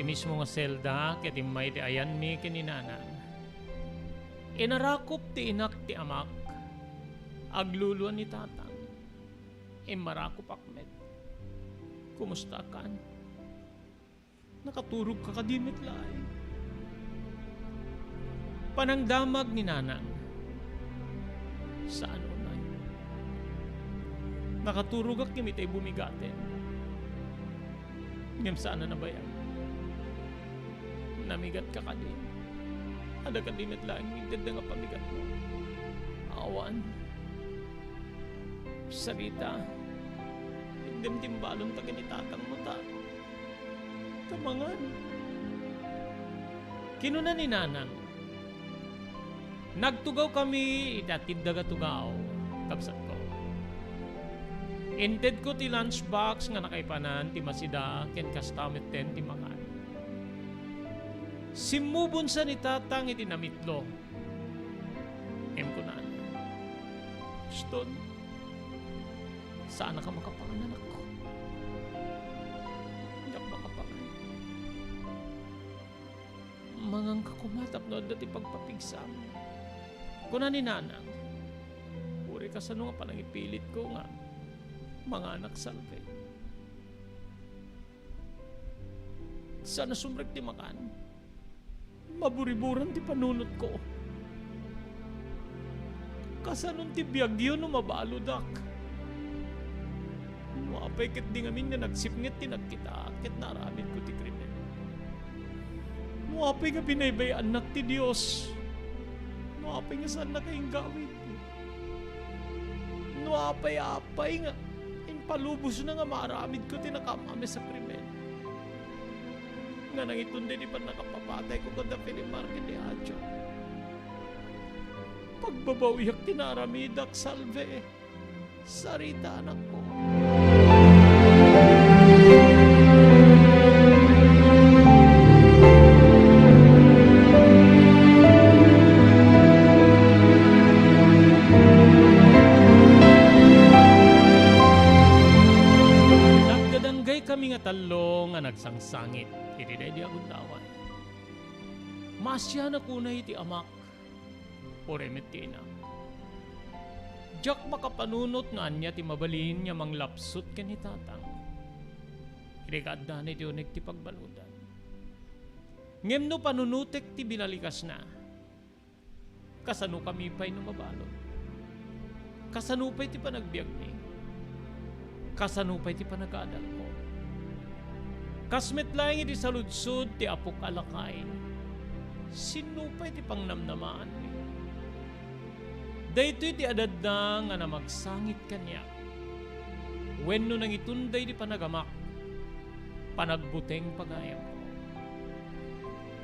Mismo nga selda, ket may di ayan mi kininanang. Inarakop ti inak ti amak, agluluan ni tatang. Marakop akmet. Kumusta kan? Nakaturog ka kadimit lain. Panangdamag ni nanang. Saan unay? Nakaturog ak kimit ay bumigatin. Ngem saan na ba yan? Namigat ka kadin. Ada kadimit lang, higdad na nga pamigat mo. Awan. Sarita. Higdam timbalon ta ganitatang mo ta. Tamangan. Kinuna ni nanang. Nagtugaw kami, itatid daga tugaw. Kapsat ko. Inted ko ti lunchbox nga nakaipanan, ti masida, ken kastamit ten ti makan. Simubon sa ni tatang iti namitlo. Em ko na. Ston, saan ka makapangan anak ko? Hindi ako makapangan. Mangang kakumatap no dati pagpapigsam. Kuna ni nanang, uri ka sa nga panangipilit ko nga, mga anak salve. Sana sumrek ti makan, maburiburan ti panunot ko. Kasanon ti biyagyo no mabaludak. Mapay ket di ngamin nga nagsipnget ti nagkita, ket naramid ko ti krimen. Mapay nga binaybay anak ti Dios. Nuapay nga saan na kayong gawin. Nuapay-apay nga. Impalubos na nga maramid ko tinakamami sa krimen. Nga nang itunde di pa nakapapatay ko kada Pilimarket ni Adjo. Pagbabawiyak tinaramidak salve. Sarita anak ko. Kami nga talo nga nagsangsangit, iti di agundawan. Masya na kunay iti amak, oremit ti ina. Diyak makapanunot nga anya ti mabalin niya manglapsot ken ni tatang. Iti kaaddan iti unig ti pagbaludan. Ngem no panunutek ti binalikas na, kasano kami pa'y numabalot. Kasano pa'y ti panagbiag ni. Kasano pa'y ti panag-aadal ko. Kasmet lang iti saludsod ti apok alakay. Sinupay ti pangnamnamaan ni. Daytoy ti adadda nga na magsangit kanya. Wenno nang itunday di panagamak, panagbuteng pagayam ko.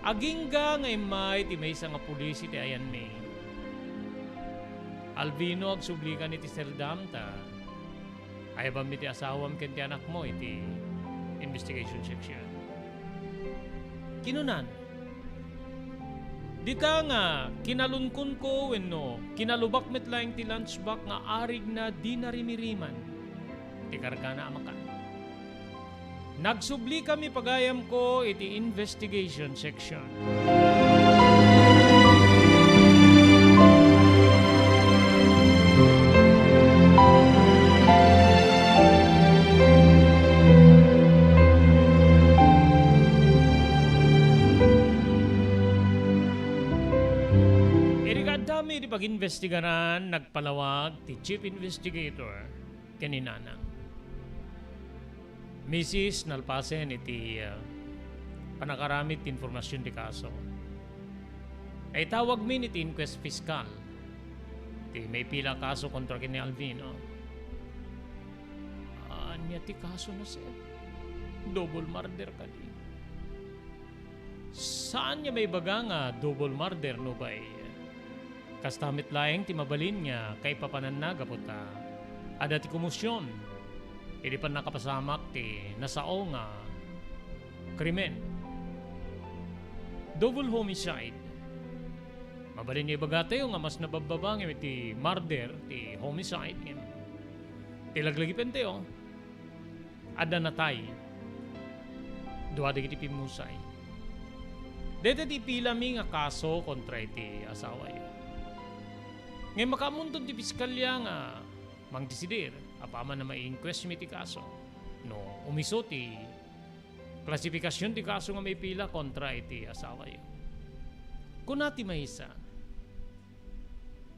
Agingga nga imay ti may nga pulis iti ayan me. Albino ag sublikan iti serdam ta. Ayabam iti asawam ken ti anak mo iti investigation section. Kinunan. Dita nga, kinalunkun ko wenno, kinalubak met lang ti lunchbox nga arig na di narimiriman. Ti karga na amakan. Nagsubli kami pagayam ko iti investigation section. Dami di pag-investigaran, nagpalawag ti Chief Investigator kaninanang. Mrs. Nalpasen iti panakaramit ti informasyon ti kaso. Ay tawag min iti inquest fiscal. Ti may pila kaso kontra kini Alvino. Anya ti kaso na sir. Double murder ka di. Saan niya may baga nga double murder no ba'y? Kastamit laeng ti mabalin niya kay papanan na gaputa. Ada ti kumusyon. Hindi pa nakapasamak ti nasao nga krimen. Double homicide. Mabalin niya bagate nga mas nabababang ti murder, ti homicide. Ti laglagi penteo. Ada natay. Duwada kiti pimusay. Dete ti pilami nga kaso kontra iti asawa yun. Ngayon makamuntun ti piskalya nga mangdesidir apaman na ma-inquest mi ti kaso. No, umiso ti klasifikasyon ti kaso nga may pila kontra iti asawa yo. Kung nati mahisa,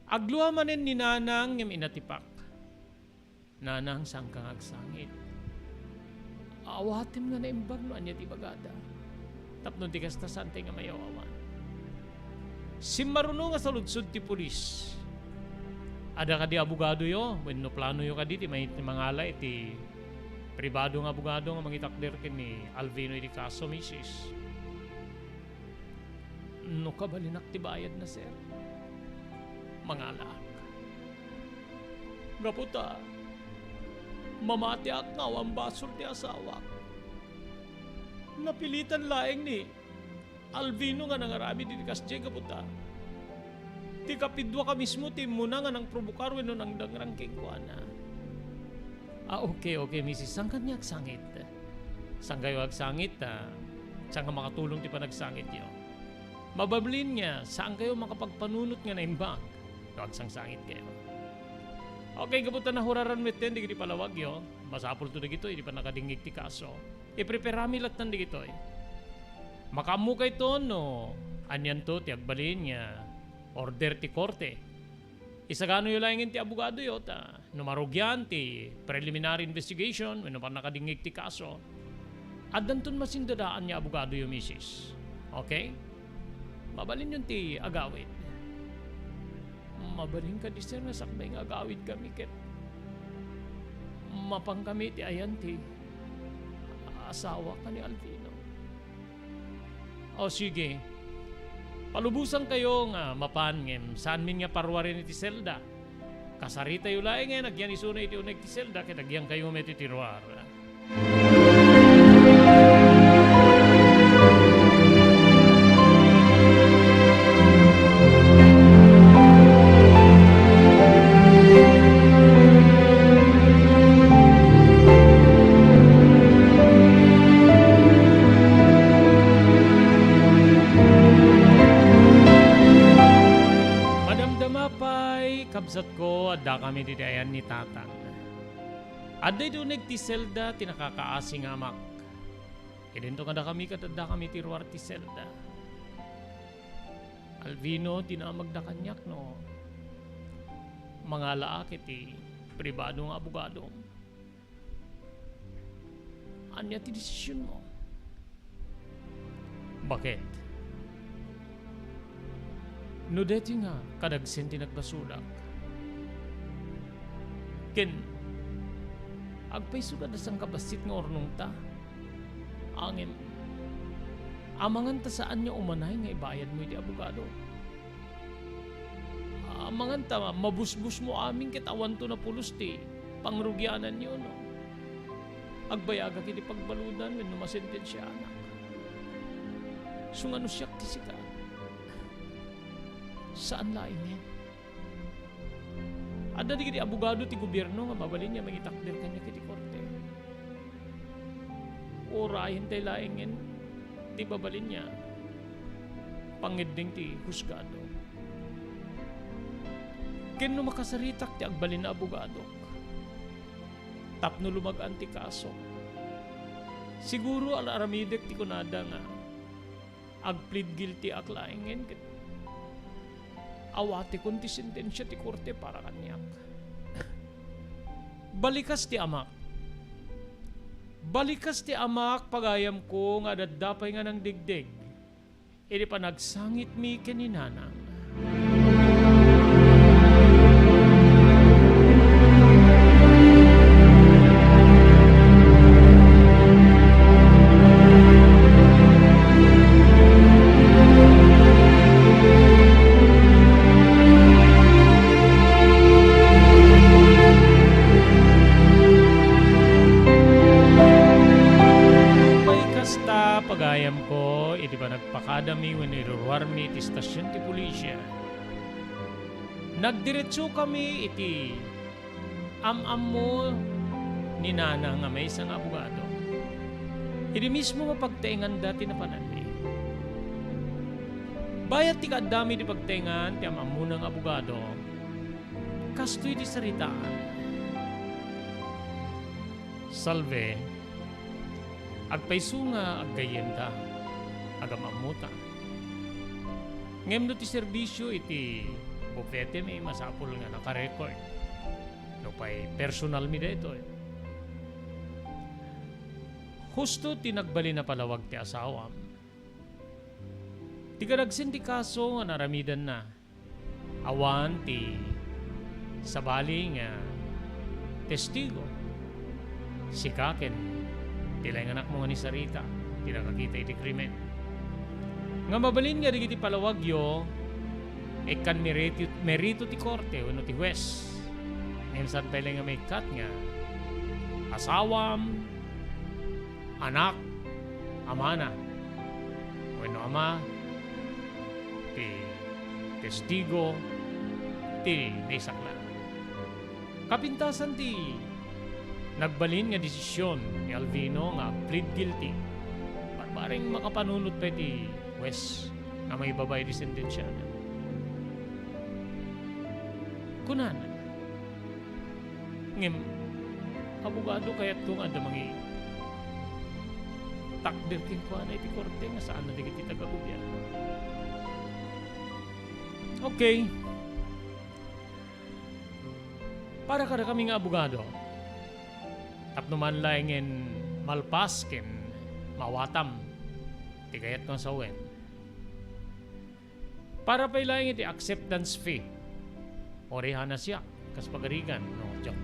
agluwa manen ni nanang yung inatipak. Nanang sang kang agsangit. Awatim nga na imbag no anya ti bagada. Tapno ti kasta sante nga mayawawan. Simaruno nga sa ludsud ti pulis. Ada ka di abogado yo, when no plano yo ka di ti may mangala iti pribado nga abogado nga mangitakder kini Alvino iti kaso, misis. No kabalinak ti bayad na, sir. Mangalak. Gaputa, mamati at ngawang basol ti asawa. Napilitan laeng ni Alvino nga nangarami di kasje gaputa. Ti kapidwa ka mismo ti muna nga nang provokar wenno nang dangrangking ko na. Okay, misis. Saan ka niya agsangit? Saan kayo agsangit? Saan ka makatulong ti panagsangit niyo? Mabablin niya, saan kayo makapagpanunot nga na imbag? Agsang sangit kayo. Okay, kaputa na huraran met ten, di palawag yo. Masapul to dagito, di pa nakadingig ti kaso. Ipreperami lat nan dagito. Makamu kay to, no? Anyan to, ti agbalin niya. Order ti korte. Isagano yung langin ti abogado yo, ta numarugyan ti preliminary investigation, ano pa nakadingig ti kaso. At danton masindadaan niya abogado yung misis. Okay? Mabalin yun ti agawid. Mabalin ka di sir, nasakbay nga agawid kami ket. Mapang kami ti ayan ti asawa ka ni Alvino. O sige, palubusan kayo nga mapangem saan min nga parwarin iti selda. Kasarita yu laeng nga nagyan isuna iti uneg ti selda ket nagyan kayo met iti ruar. Kabsat ko, adda kami ditayan ni tatang. Adda ito nagtiselda, tinakakaasing amak. Idento kada kami katadda kami tiruar ti selda. Alvino, tinamagda kanyak no. Mga laak iti pribadong abogado. Anya ti desisyon mo? Bakit? No deti nga, kadagsen ti nagbasulak. Ken, agpay sugad asang kabasit nga ornong ta. Angin, amangan ta saan niya umanay nga ibayad mo iti abogado. Amangan ta, mabusbus mo aming kitawan to na pulos ti pangrugyanan niyo, no? Agbayaga kiti pagbaludan when numasentensya anak. Sungano siyak ti sika. Saan lain yan? Ada di kiti abogado ti gobyerno nga mabalin niya mangitakder kanya kiti korte. Orahin tayo laingin ti babalin niya pangiding ti husgado. Ken no makasaritak ti agbalin na abogado. Tapno lumagaan ti kaso. Siguro alaramidek ti kunada nga agplead guilty ak laingin ket awati kun ti sentensya ti korte para kanyak. Balikas ti amak. Balikas ti amak pagayam ko nga daddapay nga ng digdig. Iti panagsangit mi keninanang. Pagayam ko, iti ba nagpakadami when iruruar mi iti stasyon ti pulisya. Nagdiretso kami iti am-am mo ni nana nga may isang abogado. Iti mismo mapagtaingan dati na pananmi. Bayat ti kadami ti pagtaingan ti am-am mo ng abogado, kastoy ti saritaan. Salve, Agpaiso nga aggayenda, agamamuta. Ngem no ti serbisyo iti bufete may masapul nga naka-record. No pa'y personal mi dito eh. Husto tinagbali na palawag ti asawam. Ti kadagsen ti kaso nga naramidan na. Awan ti sabali nga testigo. Si Kaken, tila yung anak mo nga ni Sarita, tila kakita iti krimen. Nga mabalin nga di palawagyo, kan merito ti korte o ti huwes. Ngayon saan pala nga may kat nga, asawam, anak, amana. Bueno, ama, ti testigo, ti naisaklan. Kapintasan ti nagbalin nga desisyon ni Alvino nga plead guilty. Parang makapanunod pa ti Wes nga may babay di sentensya na. Kunan. Ngem, abogado kaya't kung ada mangi takder king ko na iti korte nga saan na di kita tagagobyerno. Okay. Para kada kami nga abogado, tapno man laingin malpaskin, mawatam, tigayat kong sawen. Para pa ilaing iti acceptance fee, orihan na siya, kas pagarigan, no, joke.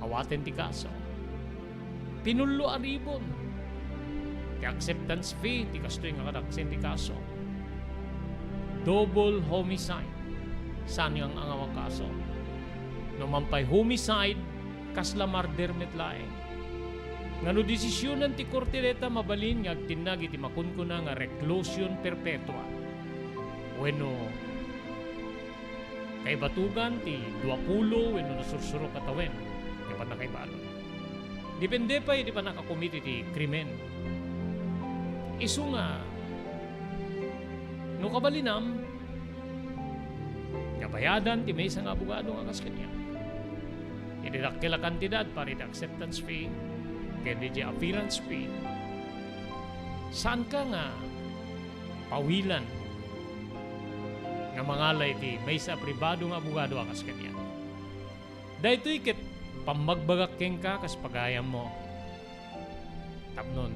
Awaten ti kaso. Pinulo aribon, ti acceptance fee, ti kasto yung akadaksin ti kaso. Double homicide, saan yung ang kaso? No mampay homicide, kasla murder metlaeng. Ngano desisyonan ti korte mabalin nga agtinag iti makunkuna nga reclusion perpetua. Bueno, kay batugan ti 20 wenno nasursuro katawen kay pa nakaibalon. Depende pa iti pa nakakomit iti krimen. Isu nga no kabalinam kabayadan ti may isang abogado nga kas kanya. Ididakil a kantidad para iti acceptance fee kaya di appearance fee. Saan ka nga pawilan nga mangalay ti may sa pribado nga abogado akas kanya. Dahil ito'y kit pamagbagak keng ka kas pagayam mo. Tapnon,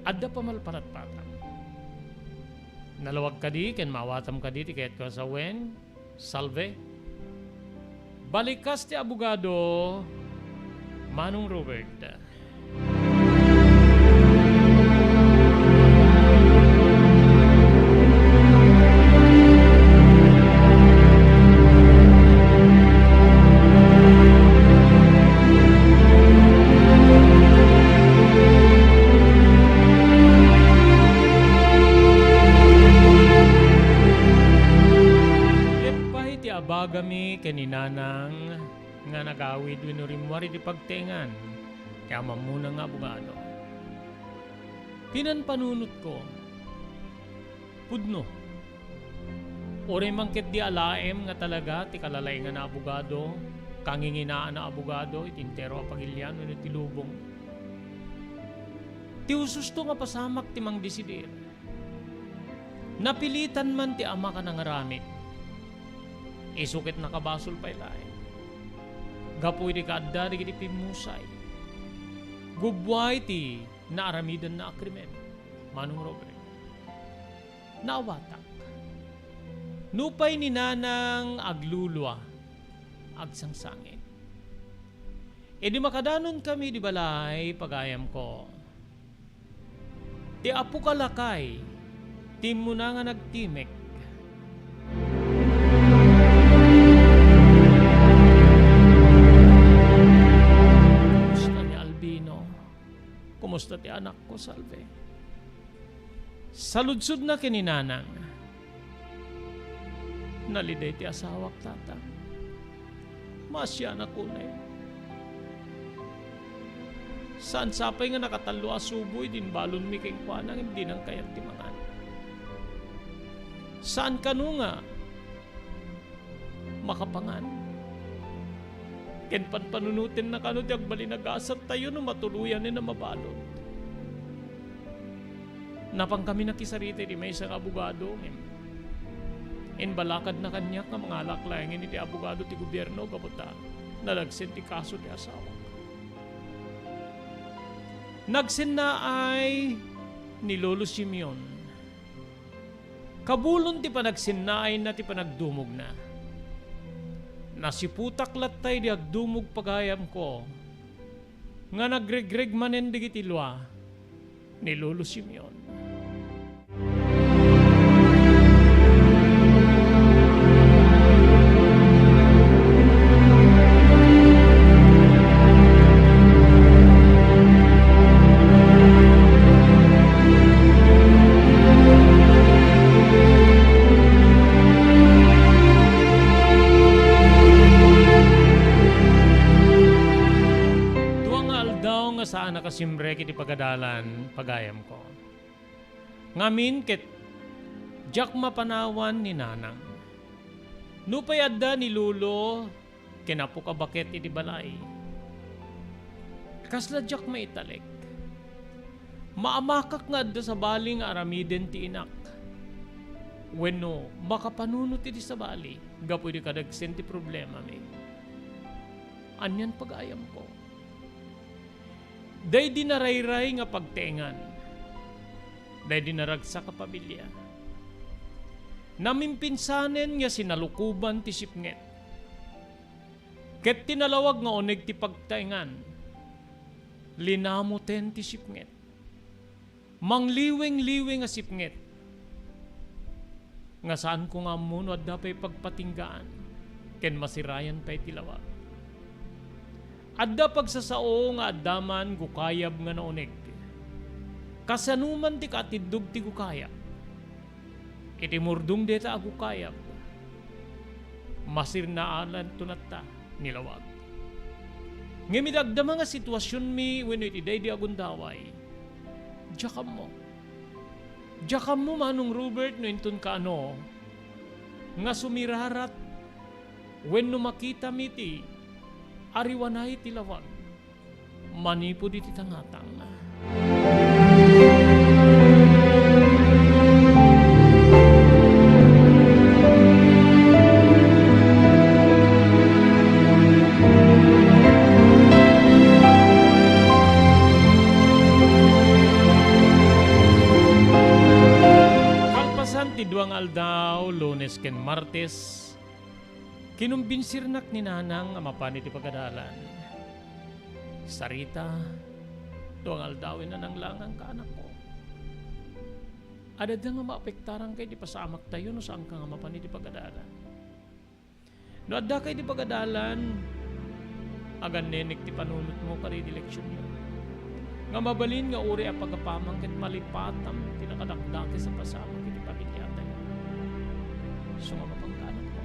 adda pamalpanat-patang. Nalawag ka di, ken mawatam ka di, ti kayat ka sa wen, salve. Balikas ti abogado, Manong Robert. Abagami kaninanang nga nagawid winurimwari di pagtengan kaya mamuna nga abogado. Pinanpanunot ko pudno ore mangket di alaem nga talaga ti kalalay nga na abogado kanginginaan na abogado itintero a pagilyan wenno ti lubong ti ususto nga pasamak ti mang desidir napilitan man ti ama ka nangaramit isukit na kabasol pa ilay. Gapoy di kaadda di kiti pimusay. Gubway ti naaramidan na akrimen. Manong Robert. Nawatak. Nupay ni nanang aglulwa. Agsangsangin. E di makadanon kami di balay pagayam ko. Ti apo kalakay. Tim mo na nga nagtimek. Kumusta ti anak ko, salve? Saludsud na kininanang. Naliday ti asawak tata. Masya na kunay. Saan sapay nga nakatalo asuboy din balon mi keng kwanang hindi nang kayat ti mangan. Saan kanu nga makapangan? Ken panpanunutin na kano ti agbalinagasat tayo no matuluyan ni na mabalot. Napang kami nakisarita di may isang abogado in balakad na kanya nga mga alaklayan ti abogado ti gobyerno kaputa nalagsin ti kaso ti asawa. Nagsin na ay ni Lolo Simeon. Kabulon ti panagsinnaay na ti panagdumog na. Nasiputak latay di agdumog pagayam ko nga nagregreg manen digiti lwa ni Lolo Simeon. Saan nakasimbre kiti pagadalan pagayam ko. Ngamin ket jak mapanawan ni nanang. Nupay adda ni Lulo kinapo ka baket iti balay. Kasla jak maitalik. Maamakak nga adda sa baling aramiden ti inak. Wenno makapanunot iti sa bali gapu di kadagsen ti problema mi. Anyan pagayam ko. Day dinarayray nga pagtengan. Day dinaragsa ka pamilya. Namimpinsanen nga sinalukuban ti sipnget. Ket tinalawag nga oneg ti pagtengan. Linamuten ti sipnget. Mangliweng-liweng nga sipnget. Nga saan ko nga muno at dapay pagpatinggaan. Ken masirayan pa'y tilawag. Adda pagsasao nga addaman gukayab nga nauneg. Kasanuman ti katidog ti gukayab. Iti murdong deta agukayab. Masirnaalan tunatta nilawag. Ngimidagda mga sitwasyon mi wenno iti day di agundaway. Jakam mo. Jakam mo manong Robert no intun ka ano. Nga sumirarat wenno makita mi ti ariwanay tilawag, manipo di titangatang. Kalpasan ti duang aldaw, Lunes ken Martes, kinumbinsirnak ni nanang amapan iti pagadalan. Sarita, tuang aldawin na nang langang kaanak ko. Adad nga maapektarang kay di pasamak tayo no saan ka nga mapan iti pagadalan. No adda kay di pagadalan, agan nenek ti panunot mo kari di leksyon yun. Nga mabalin nga uri a pagapamang ket malipatam tinakadakdaki sa pasamak iti pamilya tayo. So nga mapangkanak ko.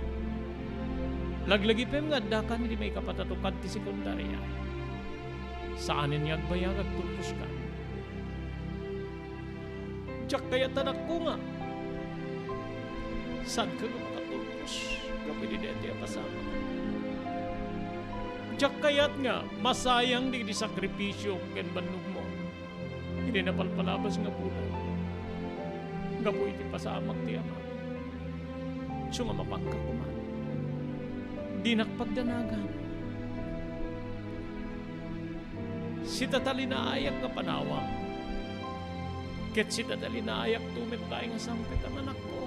Laglagi pem nga dakan hindi may kapatatukad ti sekundarya. Saanin niya agbayag agtulpos ka. Diyak kaya tanak ko nga. Saan ka nga makatulpos? Kapag hindi pasama. Diyak kaya't nga masayang di sakripisyo ken bannog mo. Hindi napalpalabas nga bulan. Gapoy ti pasamak ti ama. So nga mapangka ko man. Di nakpagdanagan. Si tatalinayak nga panawa. Ket si tatalinayak tumit tayo nga sangpet ang anak ko.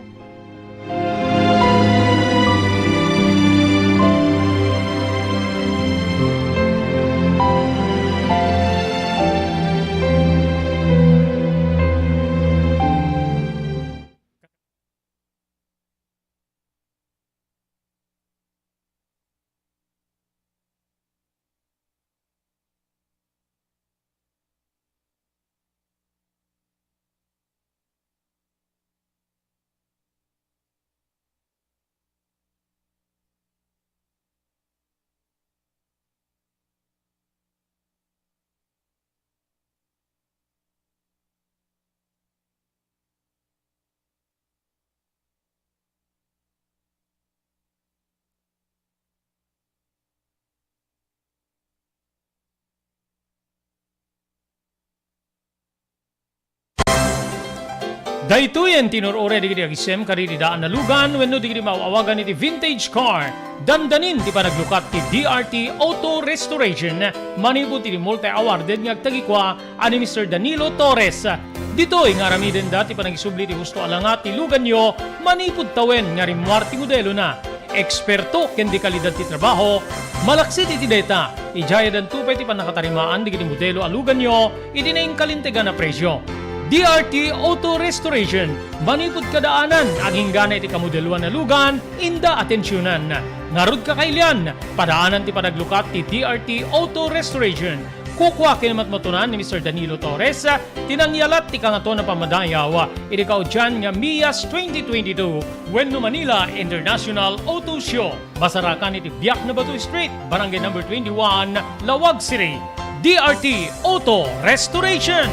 Daytoyen tinurore digiti agisem karidi daan na lugan wenno digiti mawawagan iti vintage car. Dandanin ti panaglukat ti DRT Auto Restoration. Manipod ti multi-awarded nga agtagikwa ani Mr. Danilo Torres. Ditoy nga ramiden dati panagisubli ti husto alangat ti lugan nyo manipod tawen nga rimwarti modelo na. Eksperto ken di kalidad ti trabaho. Malaksit iti data. Ijaya dan tupay ti panakatarimaan digiti modelo alugan nyo iti naing kalintegan na presyo. DRT Auto Restoration, manipod kadaanan, aging gana iti kamodeluan na lugan, inda atensyonan. Ngarod ka kailian, padaanan ti panaglukat ti DRT Auto Restoration. Kukwa kinamatmatunan ni Mr. Danilo Torres, tinangyalat ti kangato na pamadayaw, iti kaudyan nga MIAS 2022, Wenno Manila International Auto Show. Basarakan iti Biak na Batu Street, Barangay number 21, Lawag City. DRT Auto Restoration.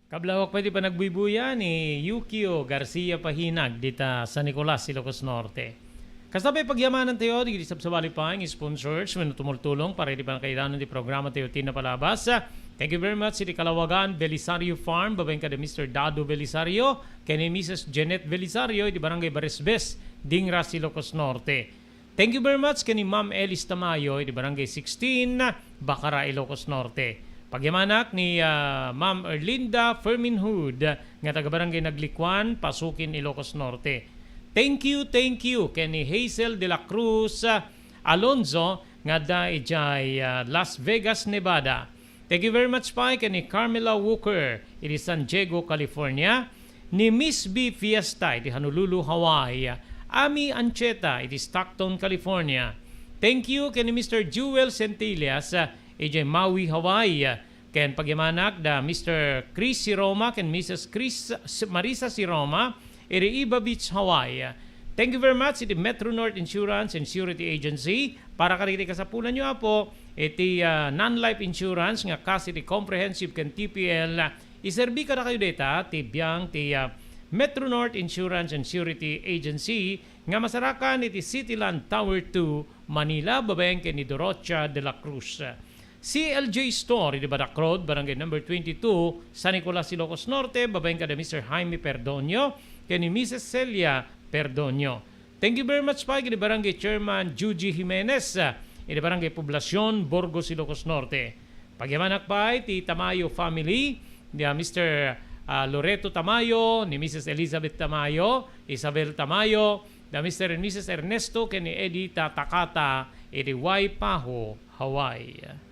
Kablawak pwede pa nagbuybuya ni Yukio Garcia Pahinag dita sa Nicolas, Ilocos Norte. Kasabay pagyamanan tayo, di sabsabali pa ang sponsors when tumultulong para di pa nakailanon di programa tayo Tina Palabas. Thank you very much si Kalawagan Belisario Farm, babaeng ka de Mr. Dado Belisario, kay ni Mrs. Jeanette Belisario, di Barangay Baresbes, Dingras, Ilocos Norte. Thank you very much kay ni Ma'am Elis Tamayo, di Barangay 16, Bacara, Ilocos Norte. Pagyamanak ni Ma'am Erlinda Ferminhood nga taga-barangay Naglikwan, Pasukin, Ilocos Norte. Thank you kay ni Hazel de la Cruz Alonzo nga da ijay Las Vegas, Nevada. Thank you very much pa kay ni Carmela Walker iti San Diego, California. Ni Miss B Fiesta iti Honolulu, Hawaii. Ami Ancheta iti Stockton, California. Thank you kay ni Mr. Jewel Centillas iti Maui, Hawaii. Ken pagyamanak da Mr. Chris Siroma ken Mrs. Chris Marisa Siroma iti Iba Beach, Hawaii. Thank you very much iti Metro North Insurance and Security Agency para kariti kasapulan nyo po iti non-life insurance nga kas iti comprehensive ken TPL iserbi ka na kayo data ti biyang ti Metro North Insurance and Security Agency nga masarakan iti Cityland Tower 2 Manila, babaeng ken ni Dorocha de la Cruz. CLJ Store, di Badak Road, Barangay number 22, San Nicolas, Ilocos Norte, babaeng ka de Mr. Jaime Perdonio, kay ni Mrs. Celia Perdonio. Thank you very much pa kay ni Barangay Chairman Juji Jimenez, di Barangay Poblacion, Burgos, Ilocos Norte. Pagyamanak pa ti Tamayo family, di Mr. Loreto Tamayo, ni Mrs. Elizabeth Tamayo, Isabel Tamayo, da Mr. and Mrs. Ernesto, kay ni Edita Takata, iti Waipahu, Hawaii.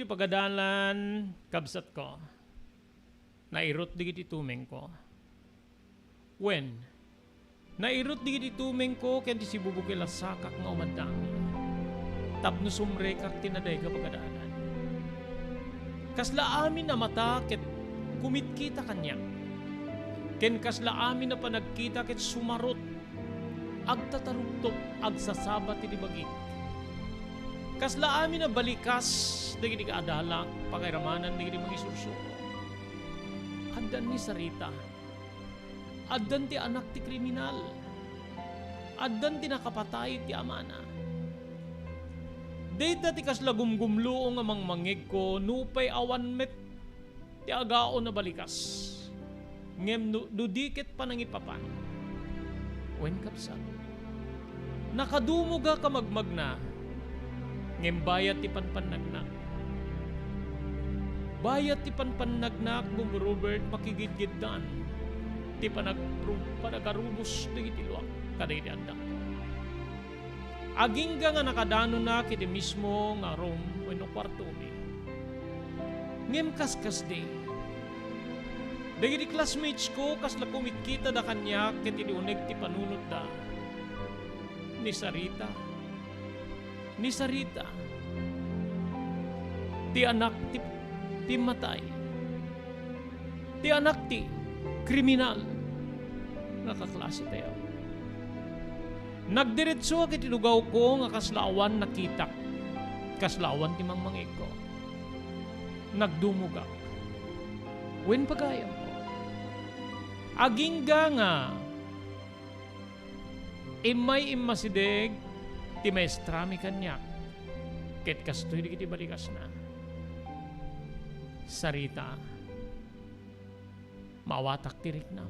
Pagadalan kabsat ko nairot digiti tumeng ko. When nairot digiti tumeng ko ken si bubukil sakak nga umadang tapno sumre kak tinaday ka pagadalan. Kasla amin na mata ket kumitkita kanya. Ken kasla amin na panagkita ket sumarot agtataruktok agsasabat iti bagik. Kasla amin na balikas dagiti kaadala pakairamanan dagiti mangisurso. Addan ni Sarita. Addan ti anak ti kriminal. Addan ti nakapatay ti amana. Data ti kasla gumgumlo nga mangmangig ko nupay awan met ti agaon na balikas. Ngem dudikit pa nang ipapan. Wen kapsat. Nakadumuga ka magmagna. Ngem bayat ti panpanagnak. Bayat ti panpanagnak bum Robert makigidgiddan. Ti panagarubos dagiti luwak kaday ti adda. Agingga nga nakadano na kiti mismo nga room wenno kwarto mi. Ngem kaskas di. Dagiti classmates ko kasla kumitkita da kanya ket idiuneg ti panunot da. Ni Sarita. Ti anak ti matay. Ti anak ti kriminal. nga kaklase tayo. Nagdiretso ket tilugaw ko nga kaslaawan nakita. Kaslaawan ti mangmangig ko. Nagdumugak. Wen pagayam ko. Agingga nga imay immasideg ti maestrami kanyak. Ket kastoy di kiti balikas na. Sarita. Mawatak tiriknam.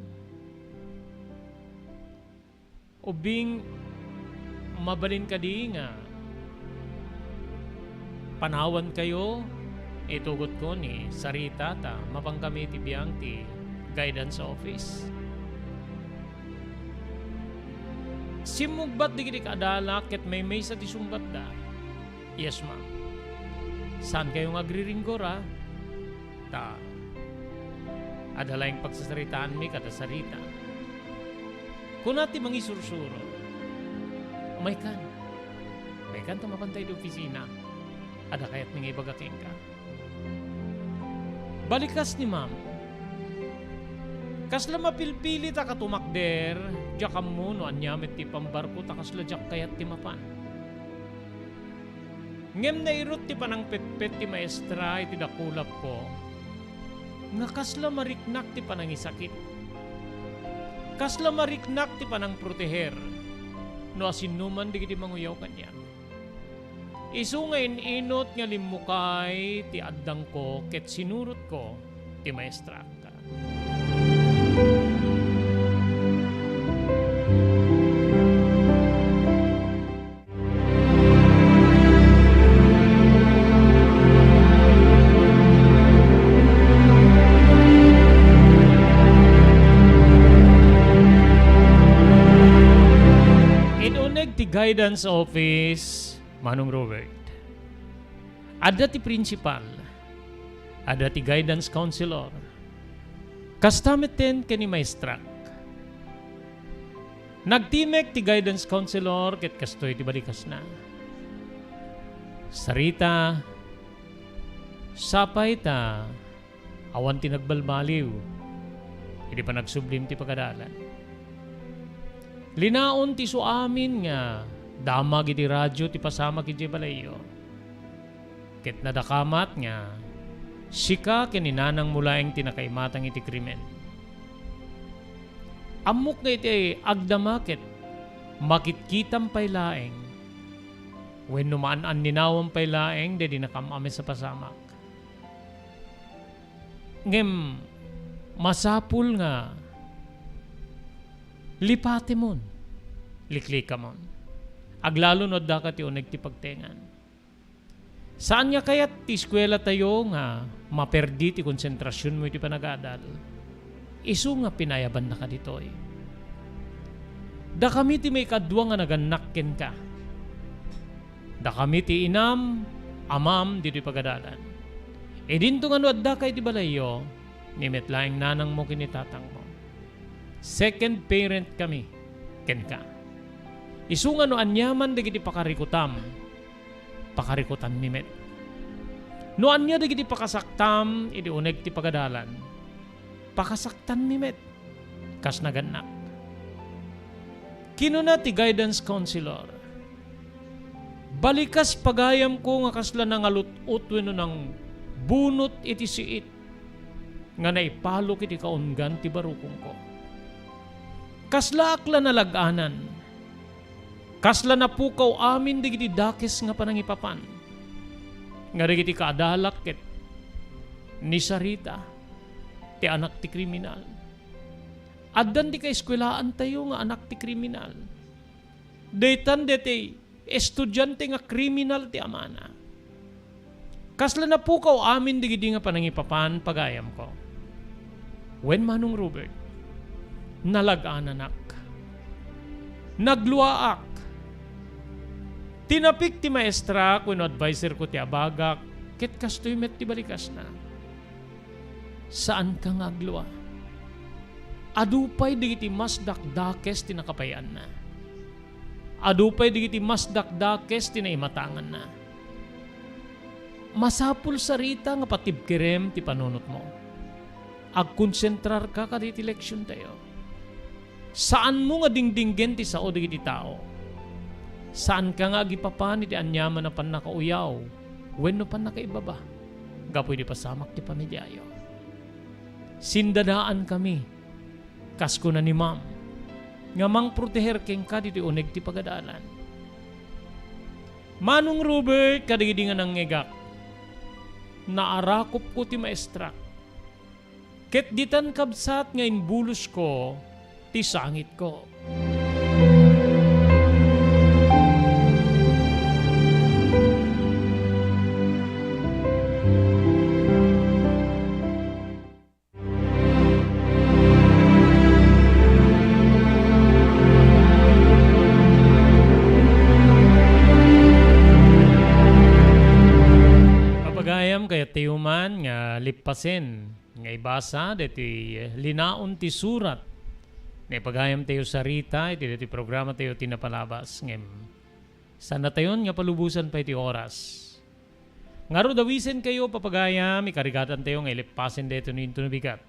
Ubing mabalin ka di nga panawan kayo itugot ko ni Sarita ta mapangkami ti biyang ti guidance office. Simugbat di kiti kadala ket may sa ti sumbat da. Yes ma'am. Saan kayo agriringgor ha? Ta adalayang pagsasaritaan mi kada Sarita. Kung natin mangi sursuro, may kan ta mapantay di opisina, ada kayat nga ibagaking ka. Balikas ni ma'am, kasla mapilpili ta katumakder, diya mo no anyamit ti pambarko ta kasla diyak kayat ti mapan. Ngem na irot ti panang petpet ti maestra iti dakulap ko, nga kasla mariknak ti panangisakit. Kasla mariknak ti panang proteher no asinuman di kiti manguyaw kanya. Isu nga inot nga limukay ti addang ko ket sinurot ko ti maestra ka. Ti guidance office Manong Robert. Ada ti principal. Ada ti guidance counselor. Kastameten kani maestra. Nagtimek ti guidance counselor ket kastoy ti balikas na. Sarita sapay ta awan ti nagbalbaliw. Hindi pa nagsublim ti pagkadalan. Linaon ti suamin nga damag iti radyo ti pasama ki Balayo. Ket nadakamat nga sika kininanang mulaeng tinakaimatang iti krimen. Amok nga iti agdamaket makitkitam pay laeng. When numaan ninawang pay laeng dedi nakamame sa pasamak. Ngem masapul nga lipati mon, liklika mon. Aglalo no da ka ti uneg ti pagtengan. Saan nga kayat ti eskwela tayo nga maperdi ti konsentrasyon mo iti panagadal? Isu nga pinayaban na ka ditoy. Da kami ti may kadwa nga naganakken ka. Da kami ti inam, amam dito'y pagadalan. E dinto nga no adda kay ti Balayo, nimetlaing nanang mo kinitatang mo. Second parent kami, ken ka. Isu nga no anyaman dagiti pakarikutam mimet. No anya dagiti pakasaktam, idi uneg ti pagadalan. Pakasaktan mimet, kas naganak. Kinuna ti guidance counselor. Balikas pagayam ko nga kasla nangalut-ut wenno nang bunot iti siit nga naipalok iti kaunggan ti barukong ko. Kasla akla nalaganan. Kasla napukaw amin digiti dakes nga panangipapan. Nga digiti kaadalak ket ni Sarita ti anak ti kriminal. Addan di ka eskwelaan tayo nga anak ti kriminal. Daytan deti estudyante nga kriminal ti amana. Kasla napukaw amin digiti nga panangipapan pagayam ko. When Manong Robert, nalaganan ak. Nagluwaak. Tinapik ti maestra kuno advisor ko ti abagak ket kastoy met ti balikas na. Saan ka nga agluwa? Adupay digiti mas dakdakes ti nakapayan na. Adupay digiti mas dakdakes ti naimatangan na. Masapul Sarita nga patibkerem ti panunot mo. Agkonsentrar ka kaditi leksyon tayo. Saan mo nga dingdinggen ti sao digiti tao? Saan ka nga gipapan iti anyaman na pan nakauyaw? Wenno pan nakaibaba? Gapoy di pasamak ti pamilyayo. Sindadaan kami. Kasko na ni ma'am. Nga mang proteher keng ka diti uneg ti pagadalan. Manong Robert kadigidi nga nangegak. Naarakop ko ti maestra. Ket ditan kabsat nga inbulos ko ti sangit ko. Papagayam kaya tiyuman nga lipasin nga ibasa deti linaon ti surat. Naipagayam tayo sa Rita, iti programa tayo tinapalabas. Ngem, sana tayon nga palubusan pa iti oras. Ngaro dawisen kayo papagayam, ikarigatan tayo nga ilipasin dito ni tunubigat.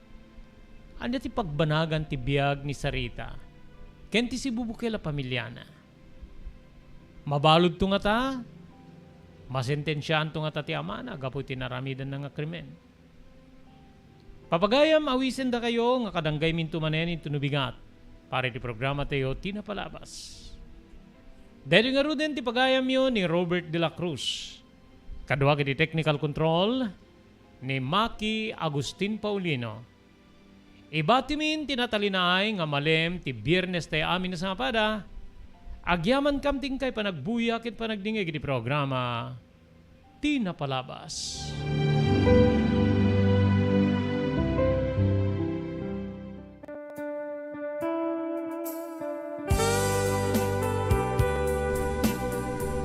Anya ti pagbanagan ti biyag ni Sarita. Ken ti si bubukela pamilyana. Mabalod to nga ta, masentensyahan to nga ta ti amana, gapo tinaramidan na nga krimen. Papagayam awisen da kayo nga kadanggay minto manen in tunubigat. Para ti programa tayo tinapalabas. Dahil nga rin ti pagayam yun ni Robert de la Cruz. Kadwa ti technical control ni Maki Agustin Paulino. Iba timin tinatalinay nga malem ti biyernes tayo amin na sa pada. Agyaman kamting kay panagbuyak at panagdingig ti programa tinapalabas.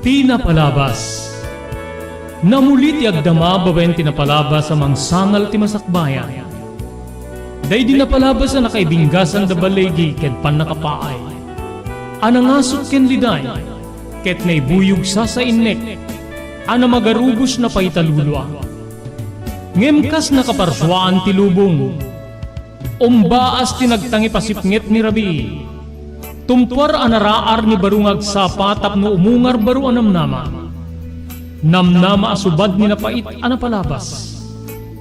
Tinapalabas. Namulit yagdama babaen tinapalabas amang sangal ti masakbayan. Day dinapalabas na nakaibinggasan da balegi ken pan nakapaay. Anangasot ken liday ket naibuyog sa innek. Ana magarubos na paitalulwa. Ngemkas nakaparswaan ti lubong. Umbaas tinagtangi pasipnget ni Rabi. Tumpuar anaraar ni barungag sa patap no umungar baru anamnama. Namnama asubad ni napait anapalabas.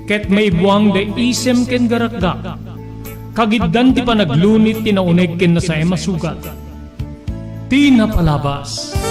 Ket may buwang de isem ken garakgak. Kagiddan ti panaglunit tinauneg ken na sa masugat. Tinapalabas.